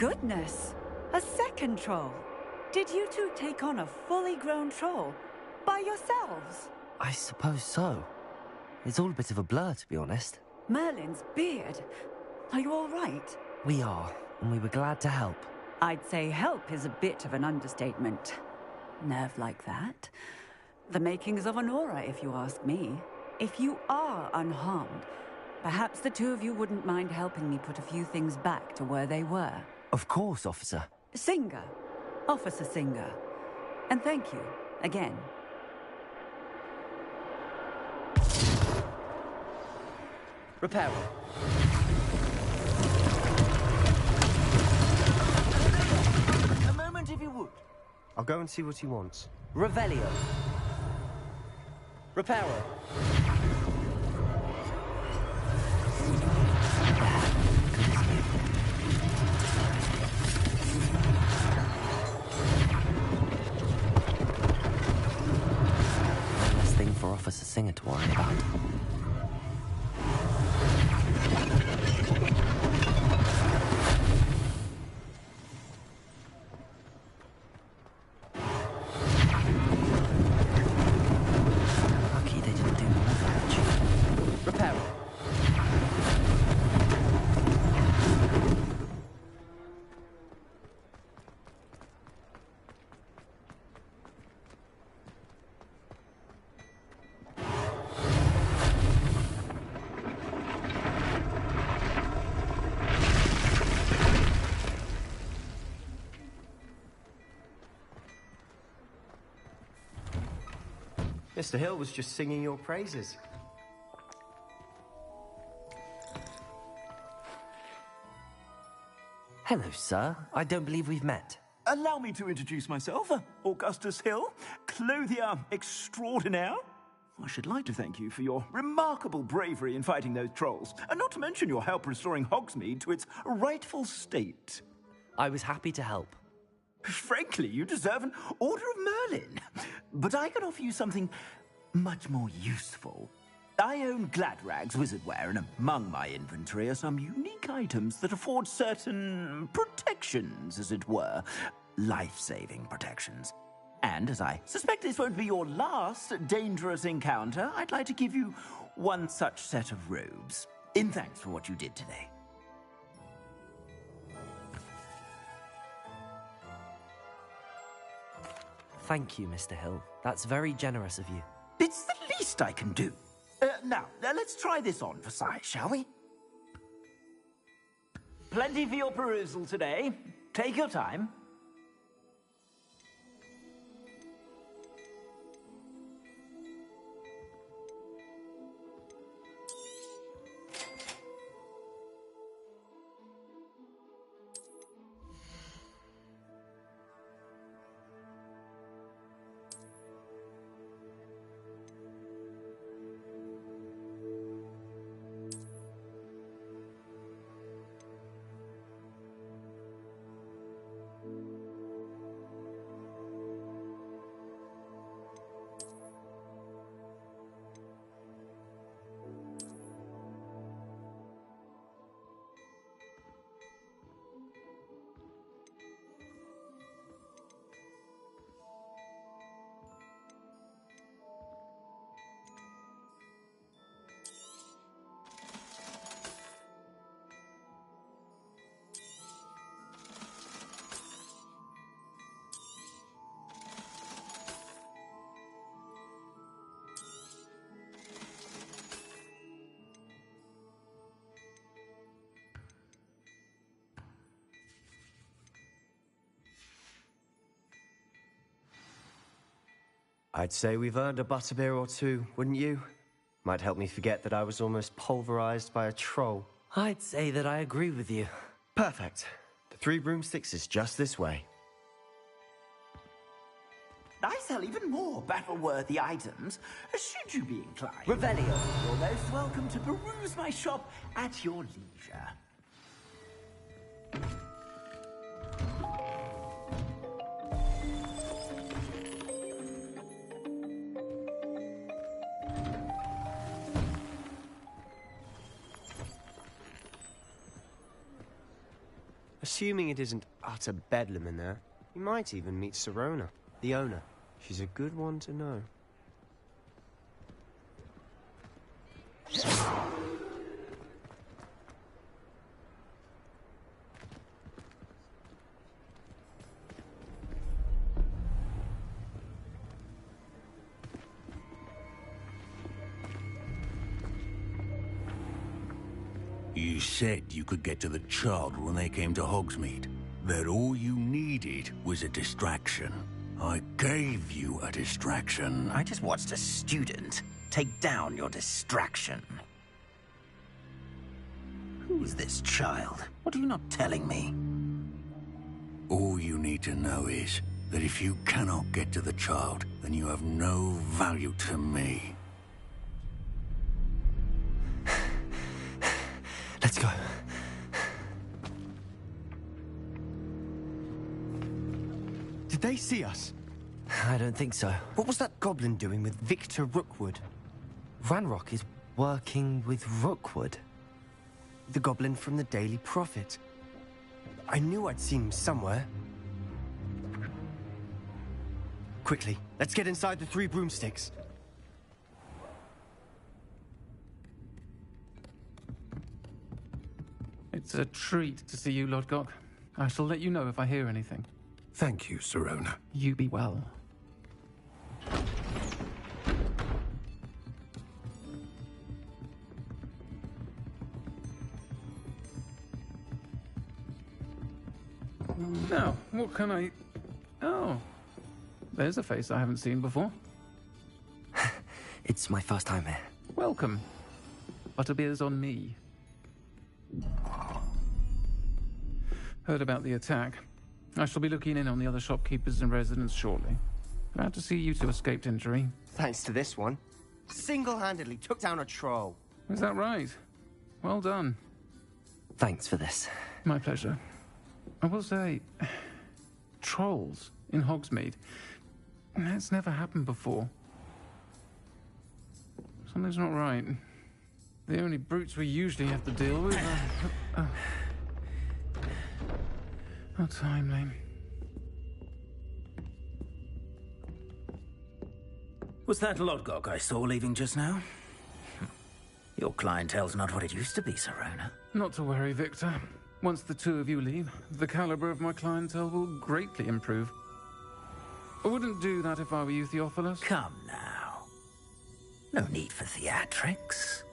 goodness! A second troll. Did you two take on a fully grown troll? By yourselves? I suppose so. It's all a bit of a blur, to be honest. Merlin's beard. Are you all right? We are, and we were glad to help. I'd say help is a bit of an understatement. Nerve like that. The makings of an aura, if you ask me. If you are unharmed, perhaps the two of you wouldn't mind helping me put a few things back to where they were. Of course, officer. Singer. Officer Singer. And thank you, again. Repairer. A moment if you would. I'll go and see what he wants. Revelio. Repairer. One less thing for Officer Singer to worry about. Lucky they didn't do more damage. Repairer. Mr. Hill was just singing your praises. Hello, sir. I don't believe we've met. Allow me to introduce myself, Augustus Hill, clothier extraordinaire. I should like to thank you for your remarkable bravery in fighting those trolls, and not to mention your help restoring Hogsmeade to its rightful state. I was happy to help. Frankly, you deserve an Order of Merlin. But I can offer you something much more useful. I own Gladrag's wizardware, and among my inventory are some unique items that afford certain protections, as it were. Life-saving protections. And as I suspect this won't be your last dangerous encounter, I'd like to give you one such set of robes, in thanks for what you did today. Thank you, Mr. Hill. That's very generous of you. It's the least I can do. Now, let's try this on for size, shall we? Plenty for your perusal today. Take your time. I'd say we've earned a butterbeer or two, wouldn't you? Might help me forget that I was almost pulverized by a troll. I'd say that I agree with you. Perfect. The 3 broomsticks is just this way. I sell even more battle-worthy items, should you be inclined. Revelio. You're most welcome to peruse my shop at your leisure. Assuming it isn't utter bedlam in there, you might even meet Sirona, the owner. She's a good one to know. You said you could get to the child when they came to Hogsmeade. That all you needed was a distraction. I gave you a distraction. I just watched a student take down your distraction. Who's this child? What are you not telling me? All you need to know is that if you cannot get to the child, then you have no value to me. Let's go. Did they see us? I don't think so. What was that goblin doing with Victor Rookwood? Ranrock is working with Rookwood. The goblin from the Daily Prophet. I knew I'd seen him somewhere. Quickly, let's get inside the 3 broomsticks. It's a treat to see you, Lodgok. I shall let you know if I hear anything. Thank you, Sirona. You be well. Now, what can I... Oh, there's a face I haven't seen before. It's my first time here. Welcome. Butterbeer's on me. Heard about the attack. I shall be looking in on the other shopkeepers and residents shortly. Glad to see you two escaped injury. Thanks to this one. Single-handedly took down a troll. Is that right? Well done. Thanks for this. My pleasure. I will say, trolls in Hogsmeade. That's never happened before. Something's not right. The only brutes we usually have to deal with are... How timely. Was that Lodgok I saw leaving just now? Your clientele's not what it used to be, Sirona. Not to worry, Victor. Once the two of you leave, the caliber of my clientele will greatly improve. I wouldn't do that if I were you, Theophilus. Come now. No need for theatrics.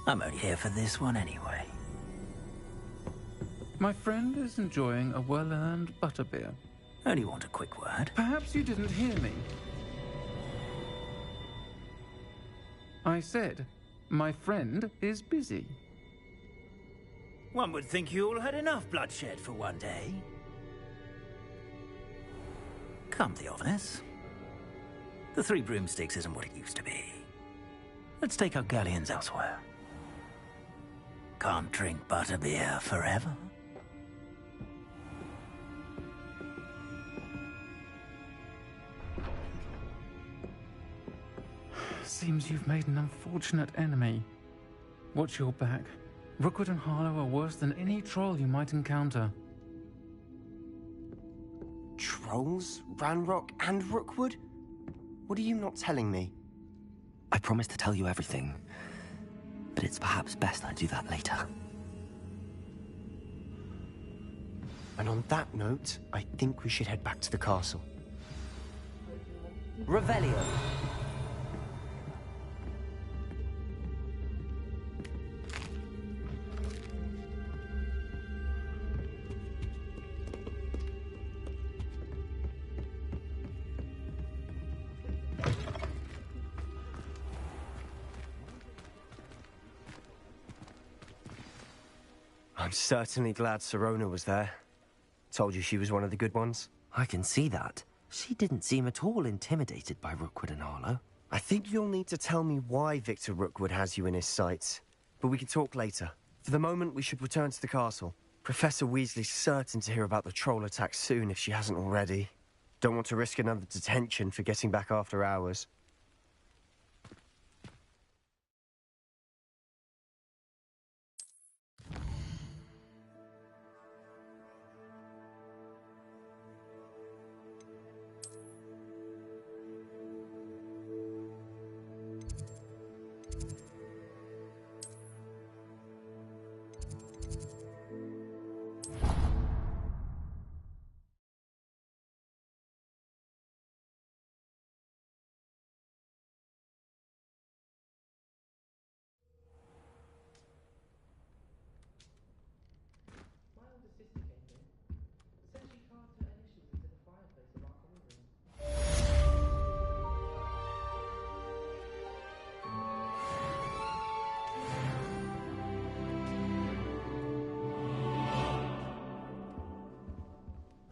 I'm only here for this one anyway. My friend is enjoying a well-earned butterbeer. Only want a quick word. Perhaps you didn't hear me. I said, my friend is busy. One would think you all had enough bloodshed for one day. Come, Theophilus. The 3 broomsticks isn't what it used to be. Let's take our galleons elsewhere. Can't drink butterbeer forever. Seems you've made an unfortunate enemy. Watch your back. Rookwood and Harlow are worse than any troll you might encounter. Trolls? Ranrock and Rookwood? What are you not telling me? I promised to tell you everything, but it's perhaps best I do that later. And on that note, I think we should head back to the castle. Revelio. I'm certainly glad Sirona was there. Told you she was one of the good ones. I can see that. She didn't seem at all intimidated by Rookwood and Harlow. I think you'll need to tell me why Victor Rookwood has you in his sights. But we can talk later. For the moment, we should return to the castle. Professor Weasley's certain to hear about the troll attack soon if she hasn't already. Don't want to risk another detention for getting back after hours.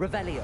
Revelio.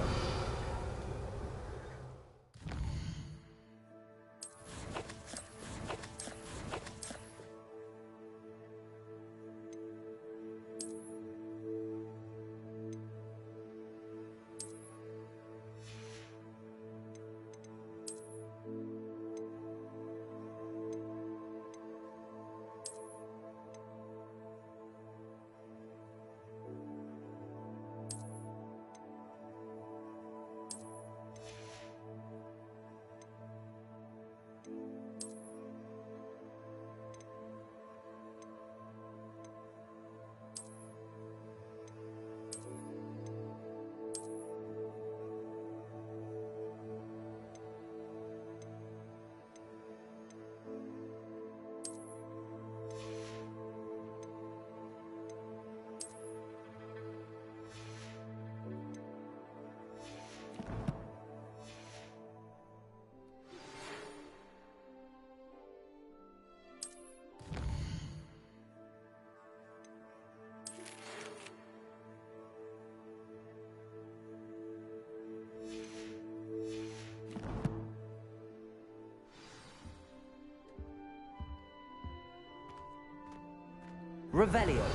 Revelio.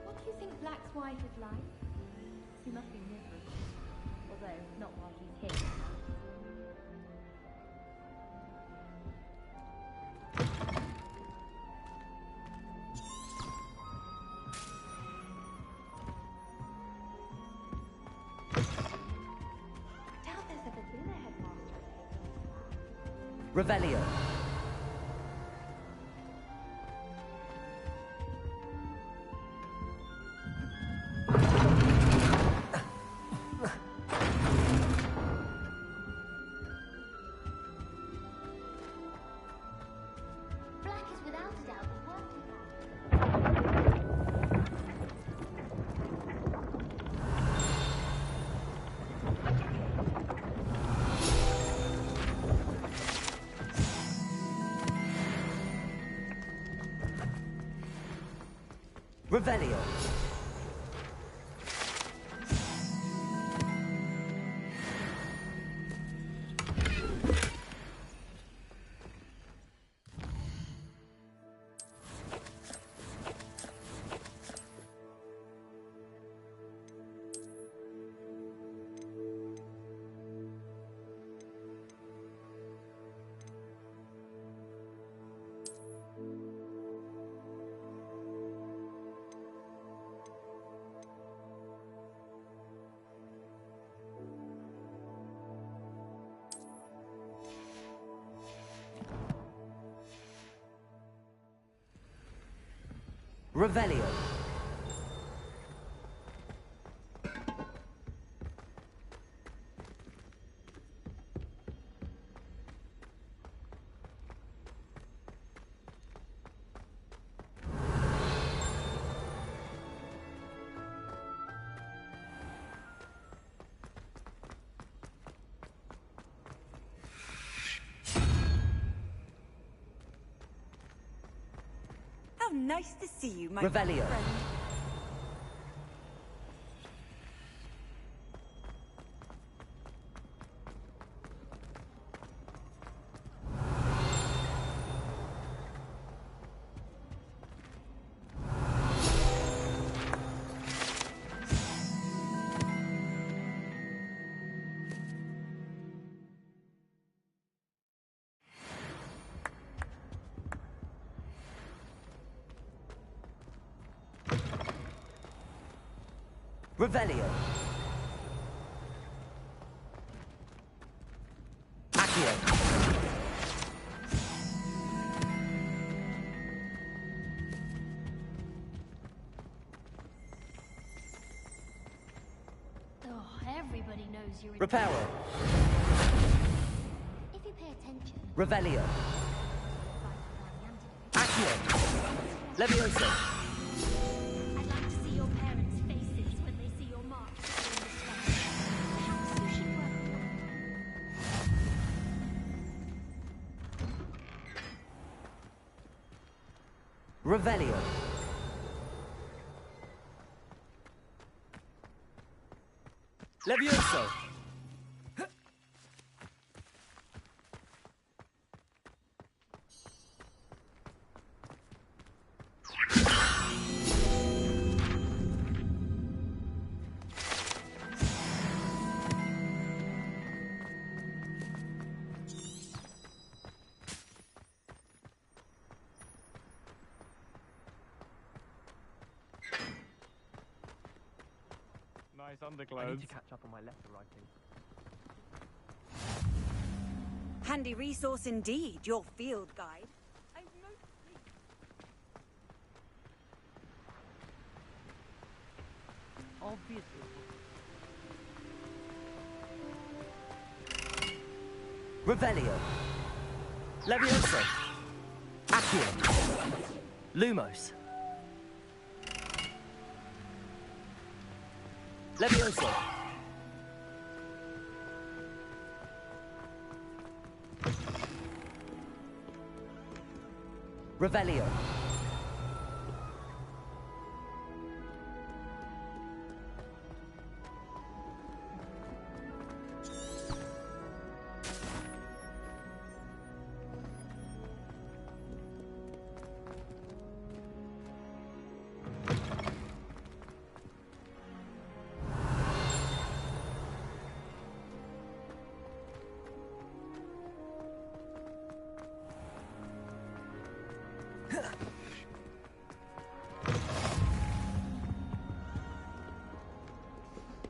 What do you think Black's wife is like? She must be miserable. Although, not while he's here. I doubt there's ever been a headmaster. Revelio. Black is without a doubt the worst of all. Revelio. Revelio. How nice to see you, my Revelio. friend. Revelio. Accio. Oh, everybody knows you're in. Reparo. If you you pay attention. Revelio. Accio. Levioso. I'd like to see your parents' faces when they see your marks in the sky. Perhaps you should work on that. Revelio. Levioso. Nice underclothes. I need to catch up on my letter writing. Handy resource indeed, your field guide. Obviously. Revelio. Levioso. Accio. Lumos. Levioso. Revelio.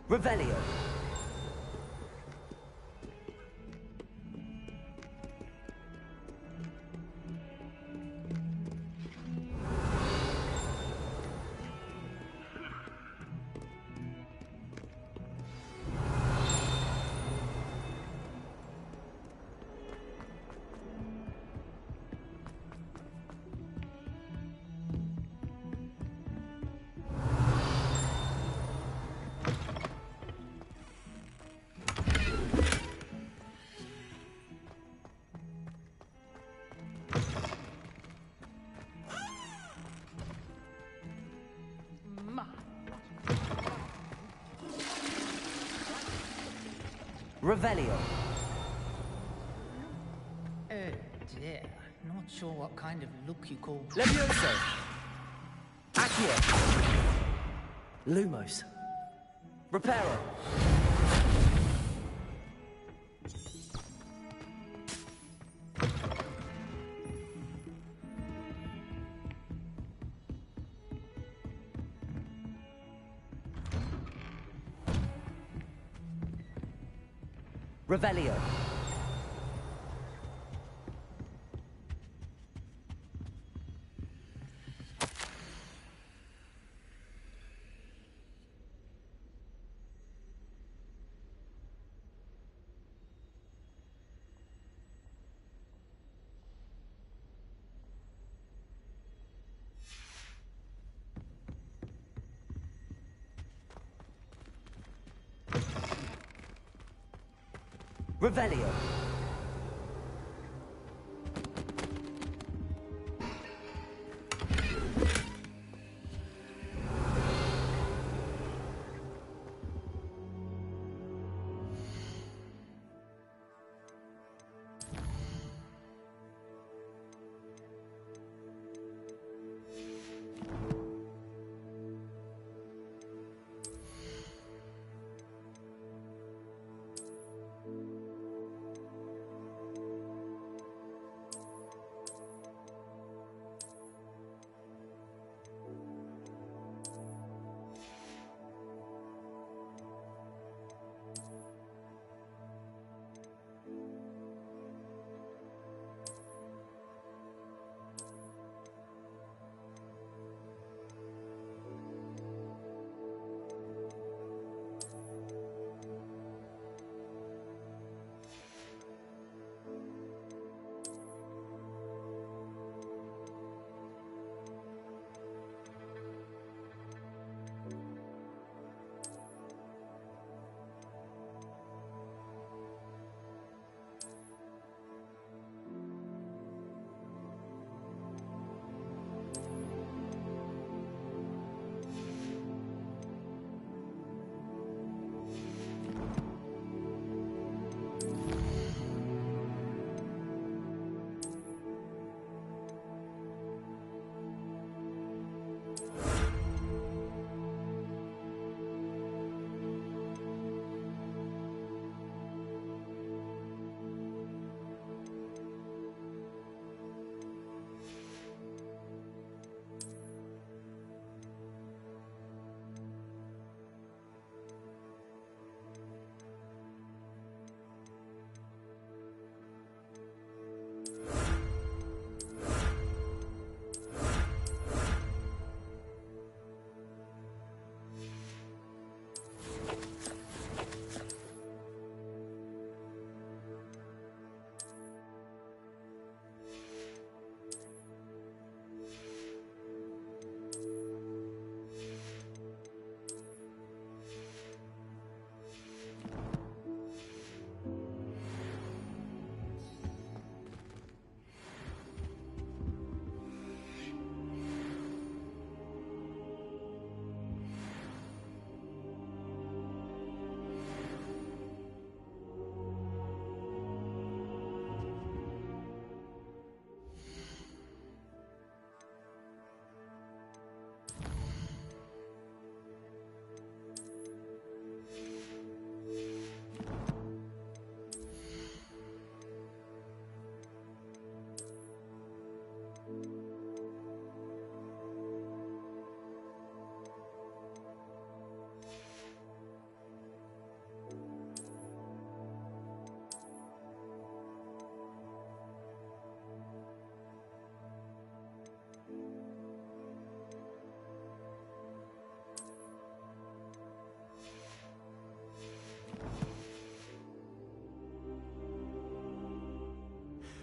Revelio. Revelio. Oh dear. Not sure what kind of look you call. Levioso. Accio. Lumos. Reparo. Revelio. Revelio.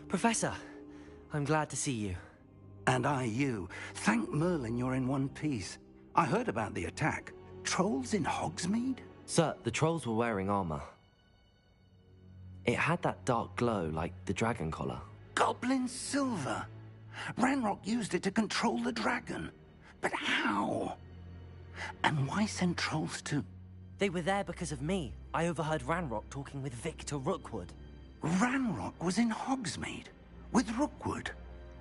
Professor, I'm glad to see you. And I you. Thank Merlin you're in one piece. I heard about the attack. Trolls in Hogsmeade? Sir, the trolls were wearing armor. It had that dark glow like the dragon collar. Goblin silver. Ranrock used it to control the dragon. But how? And why send trolls to... They were there because of me. I overheard Ranrock talking with Victor Rookwood. Ranrock was in Hogsmeade? With Rookwood?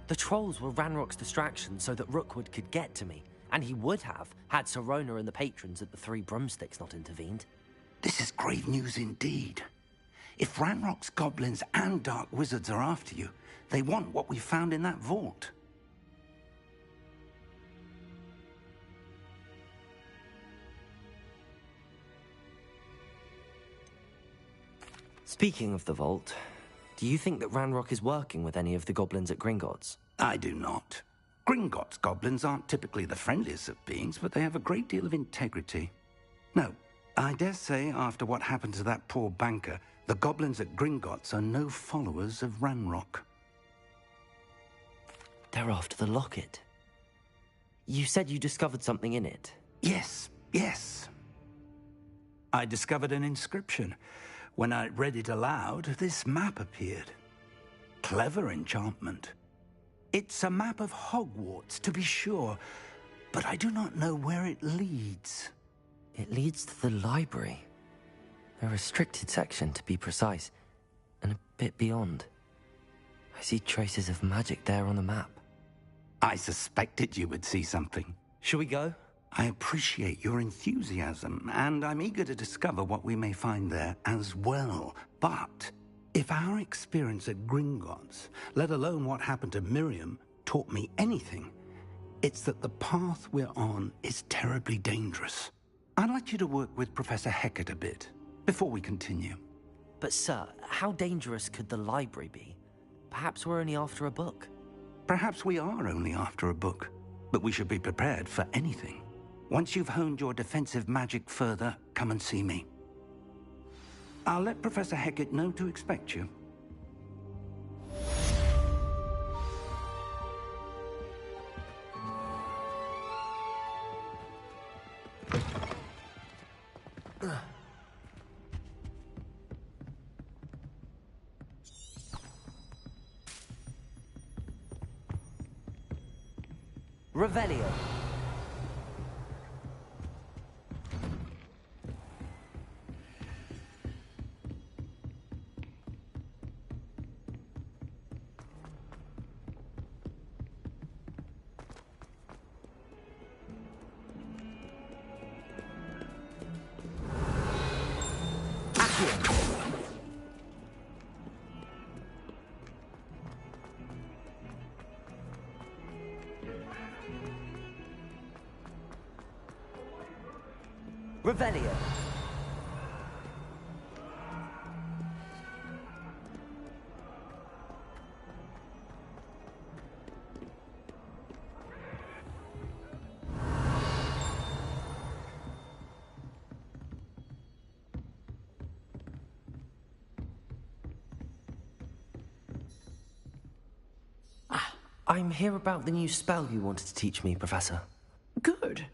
The trolls were Ranrock's distraction so that Rookwood could get to me. And he would have, had Sirona and the patrons at the Three Broomsticks not intervened. This is grave news indeed. If Ranrock's goblins and dark wizards are after you, they want what we found in that vault. Speaking of the vault, do you think that Ranrock is working with any of the goblins at Gringotts? I do not. Gringotts goblins aren't typically the friendliest of beings, but they have a great deal of integrity. No, I dare say after what happened to that poor banker, the goblins at Gringotts are no followers of Ranrock. They're after the locket. You said you discovered something in it. Yes. I discovered an inscription. When I read it aloud, this map appeared. Clever enchantment. It's a map of Hogwarts, to be sure, but I do not know where it leads. It leads to the library. A restricted section, to be precise, and a bit beyond. I see traces of magic there on the map. I suspected you would see something. Shall we go? I appreciate your enthusiasm, and I'm eager to discover what we may find there as well. But if our experience at Gringotts, let alone what happened to Miriam, taught me anything, it's that the path we're on is terribly dangerous. I'd like you to work with Professor Hecat a bit before we continue. But sir, how dangerous could the library be? Perhaps we're only after a book. Perhaps we are only after a book, but we should be prepared for anything. Once you've honed your defensive magic further, come and see me. I'll let Professor Hecat know to expect you. Revelio. Revelio. I'm here about the new spell you wanted to teach me, Professor. Good.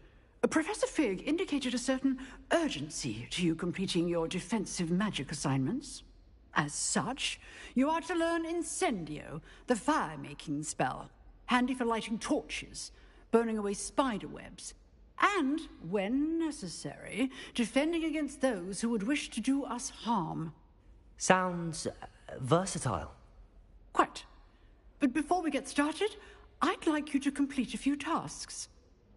Professor Fig indicated a certain urgency to you completing your defensive magic assignments. As such, you are to learn Incendio, the fire-making spell, handy for lighting torches, burning away spider webs, and, when necessary, defending against those who would wish to do us harm. Sounds versatile. Quite. But before we get started, I'd like you to complete a few tasks.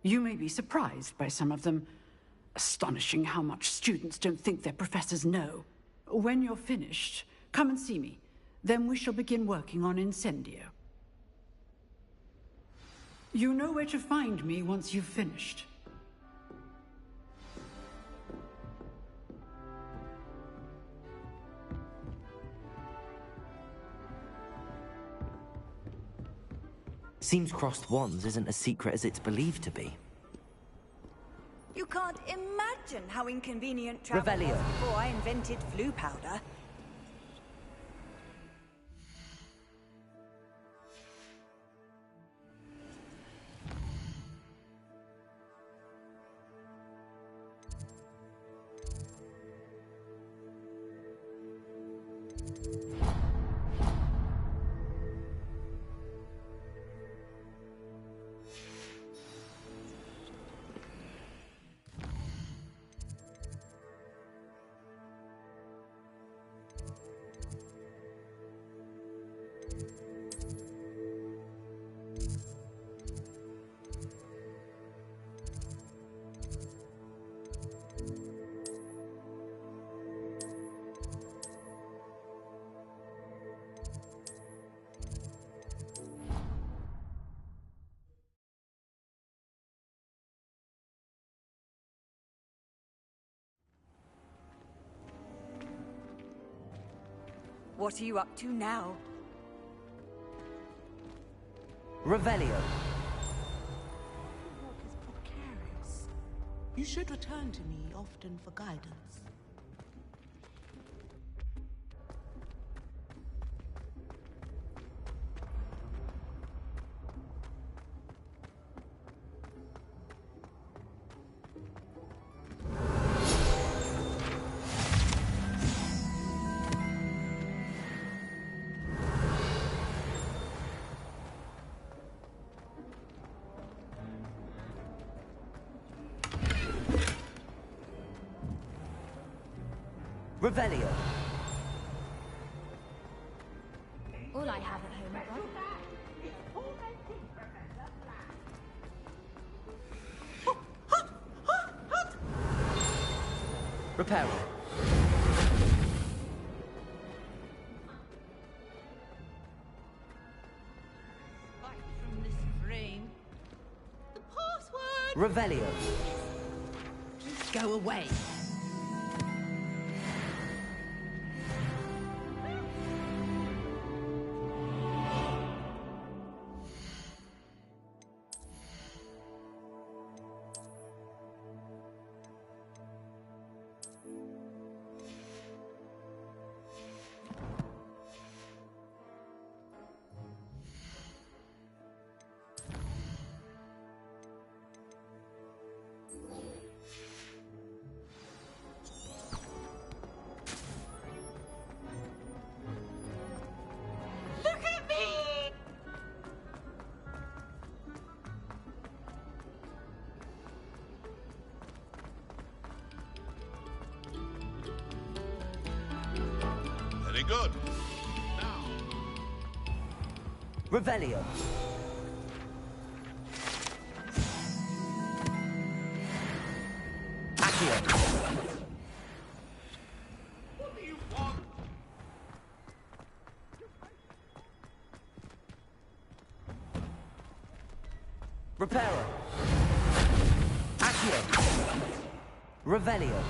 You may be surprised by some of them. Astonishing how much students don't think their professors know. When you're finished, come and see me. Then we shall begin working on Incendio. You know where to find me once you've finished. Seems crossed wands isn't as secret as it's believed to be. You can't imagine how inconvenient travel Revelio. was before I invented flu powder. What are you up to now? Revelio. Work is precarious. You should return to me often for guidance. Revelio. All I have at home are Reparo. From this frame. The password! Revelio. Please go away. Very good. Revelio. Accio. What do you want? Reparo. Accio. Revelio.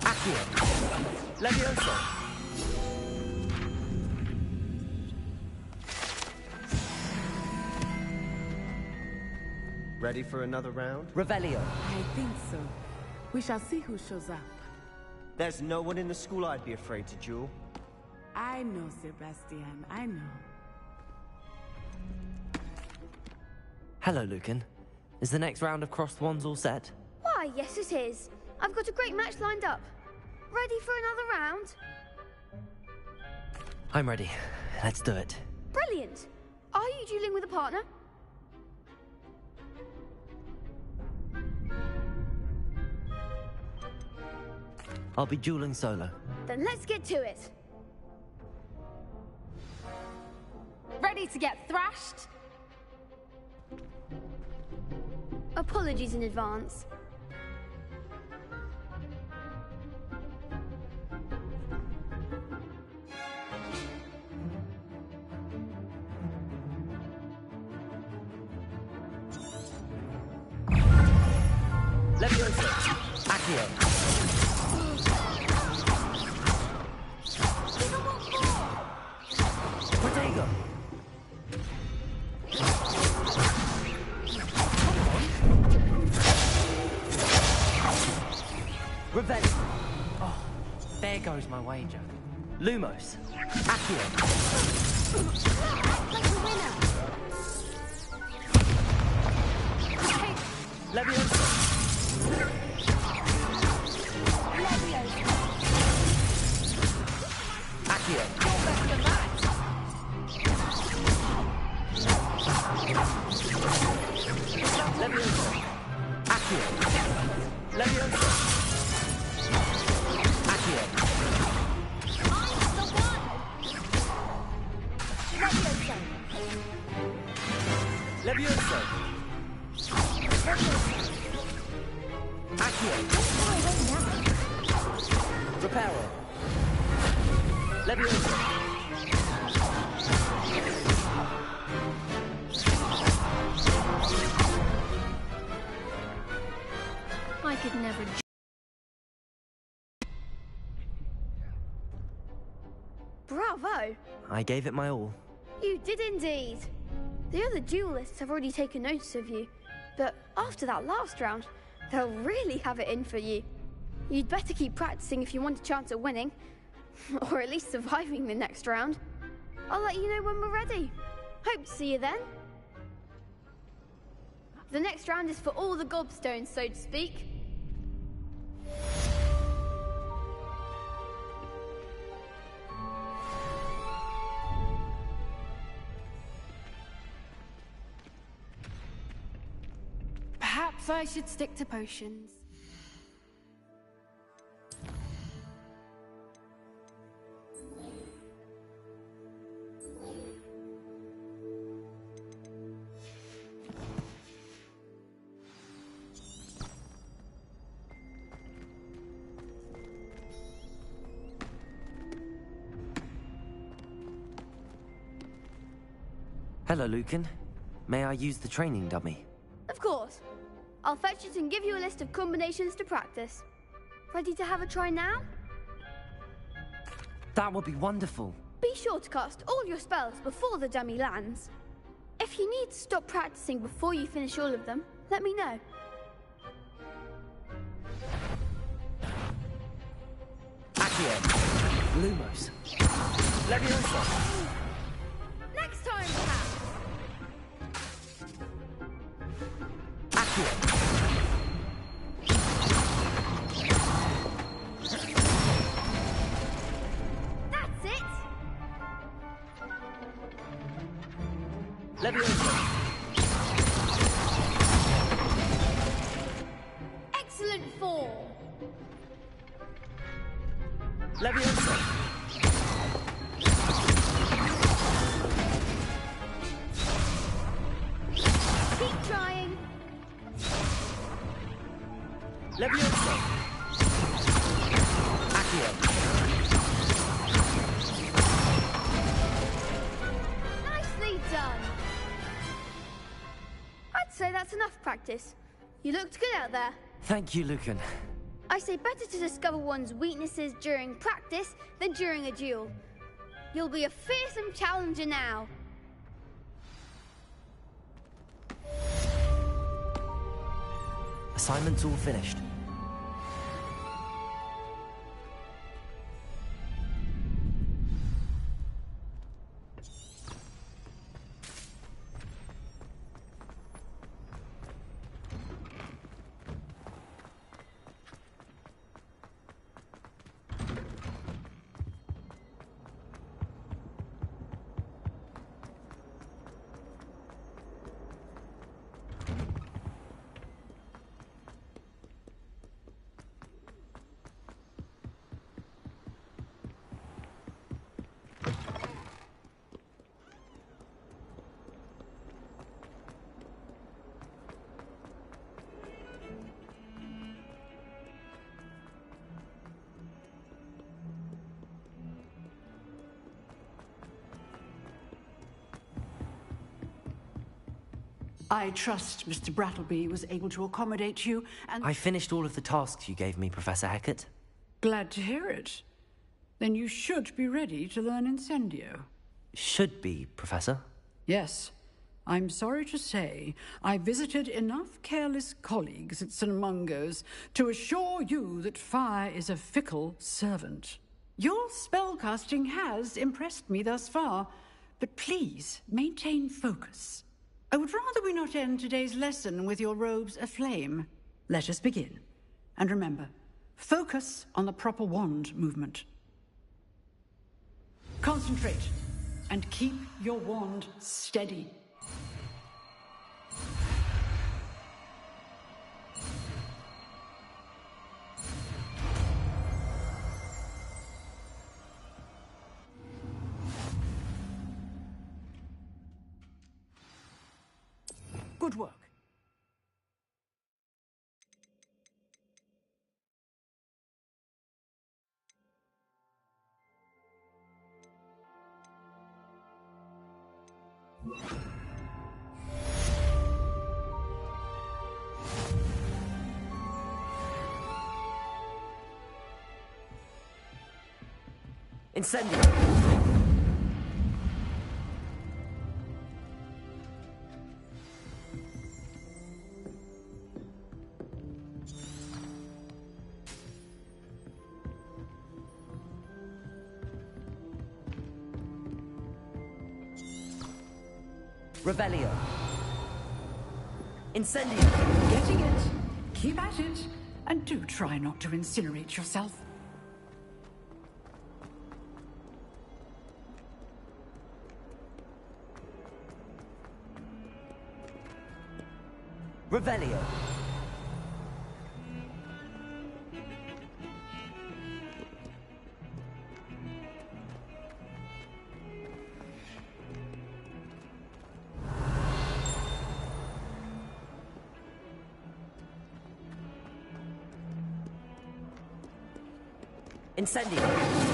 Accio. Levioso. Ready for another round? Revelio. I think so. We shall see who shows up. There's no one in the school I'd be afraid to duel. I know, Sebastian. I know. Hello, Lucan. Is the next round of crossed wands all set? Why, yes it is. I've got a great match lined up. Ready for another round? I'm ready. Let's do it. Brilliant. Are you dueling with a partner? I'll be dueling solo. Then let's get to it. ready to get thrashed. Apologies in advance. Levioso. Accio. Protego. Revenge. Oh, there goes my wager. Lumos. Accio. Like a winner. Levioso. Accio. Accio. Levioso. Accio. Levioso. Accio. Levioso. Accio. Reparo. Levioso. I could never. Bravo! I gave it my all. You did indeed. The other duelists have already taken notice of you, but after that last round, they'll really have it in for you. You'd better keep practicing if you want a chance at winning, or at least surviving the next round. I'll let you know when we're ready. Hope to see you then. The next round is for all the gobstones, so to speak. Perhaps I should stick to potions. Hello, Lucan. May I use the training dummy? Of course. I'll fetch it and give you a list of combinations to practice. Ready to have a try now? That would be wonderful. Be sure to cast all your spells before the dummy lands. If you need to stop practicing before you finish all of them, let me know. Accio. Lumos. Levioso. Next time, perhaps. Accio. That's it. Levioso. Excellent form. Levioso. Keep trying. Levioso. Accio. Nicely done. I'd say that's enough practice. You looked good out there. Thank you, Lucan. I say better to discover one's weaknesses during practice than during a duel. You'll be a fearsome challenger now. Assignment's all finished. I trust Mr. Brattleby was able to accommodate you, and... I finished all of the tasks you gave me, Professor Hecat. Glad to hear it. Then you should be ready to learn Incendio. Should be, Professor. Yes. I'm sorry to say, I visited enough careless colleagues at St. Mungo's to assure you that fire is a fickle servant. Your spellcasting has impressed me thus far, but please maintain focus. I would rather we not end today's lesson with your robes aflame. Let us begin. And remember, focus on the proper wand movement. Concentrate, and keep your wand steady. Good work. Incendio! Revelio. Incendio. Getting it. Keep at it. And do try not to incinerate yourself. Revelio. Incendio.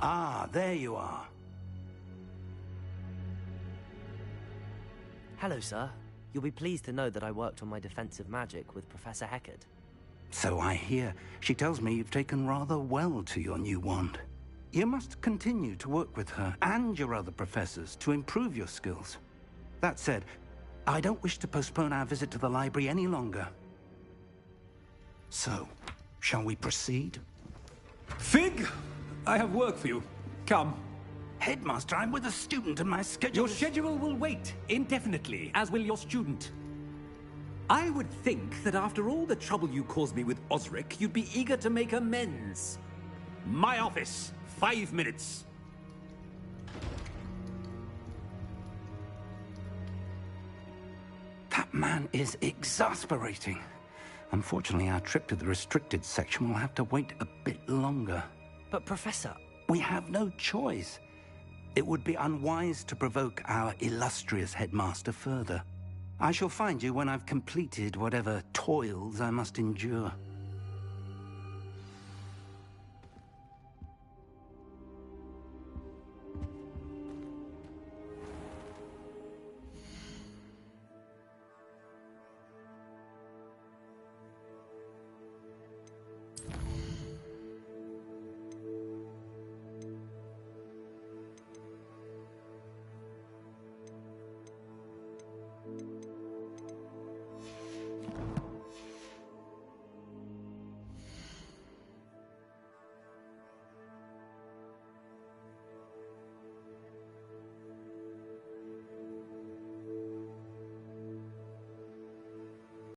Ah, there you are. Hello, sir. You'll be pleased to know that I worked on my defensive magic with Professor Heckard. So I hear. She tells me you've taken rather well to your new wand. You must continue to work with her and your other professors to improve your skills. That said, I don't wish to postpone our visit to the library any longer. So, shall we proceed? Fig, I have work for you. Come. Headmaster, I'm with a student and my schedule... Your schedule will wait indefinitely, as will your student. I would think that after all the trouble you caused me with Osric, you'd be eager to make amends. My office, 5 minutes. That man is exasperating. Unfortunately, our trip to the restricted section will have to wait a bit longer. But, Professor... We have no choice. It would be unwise to provoke our illustrious headmaster further. I shall find you when I've completed whatever toils I must endure.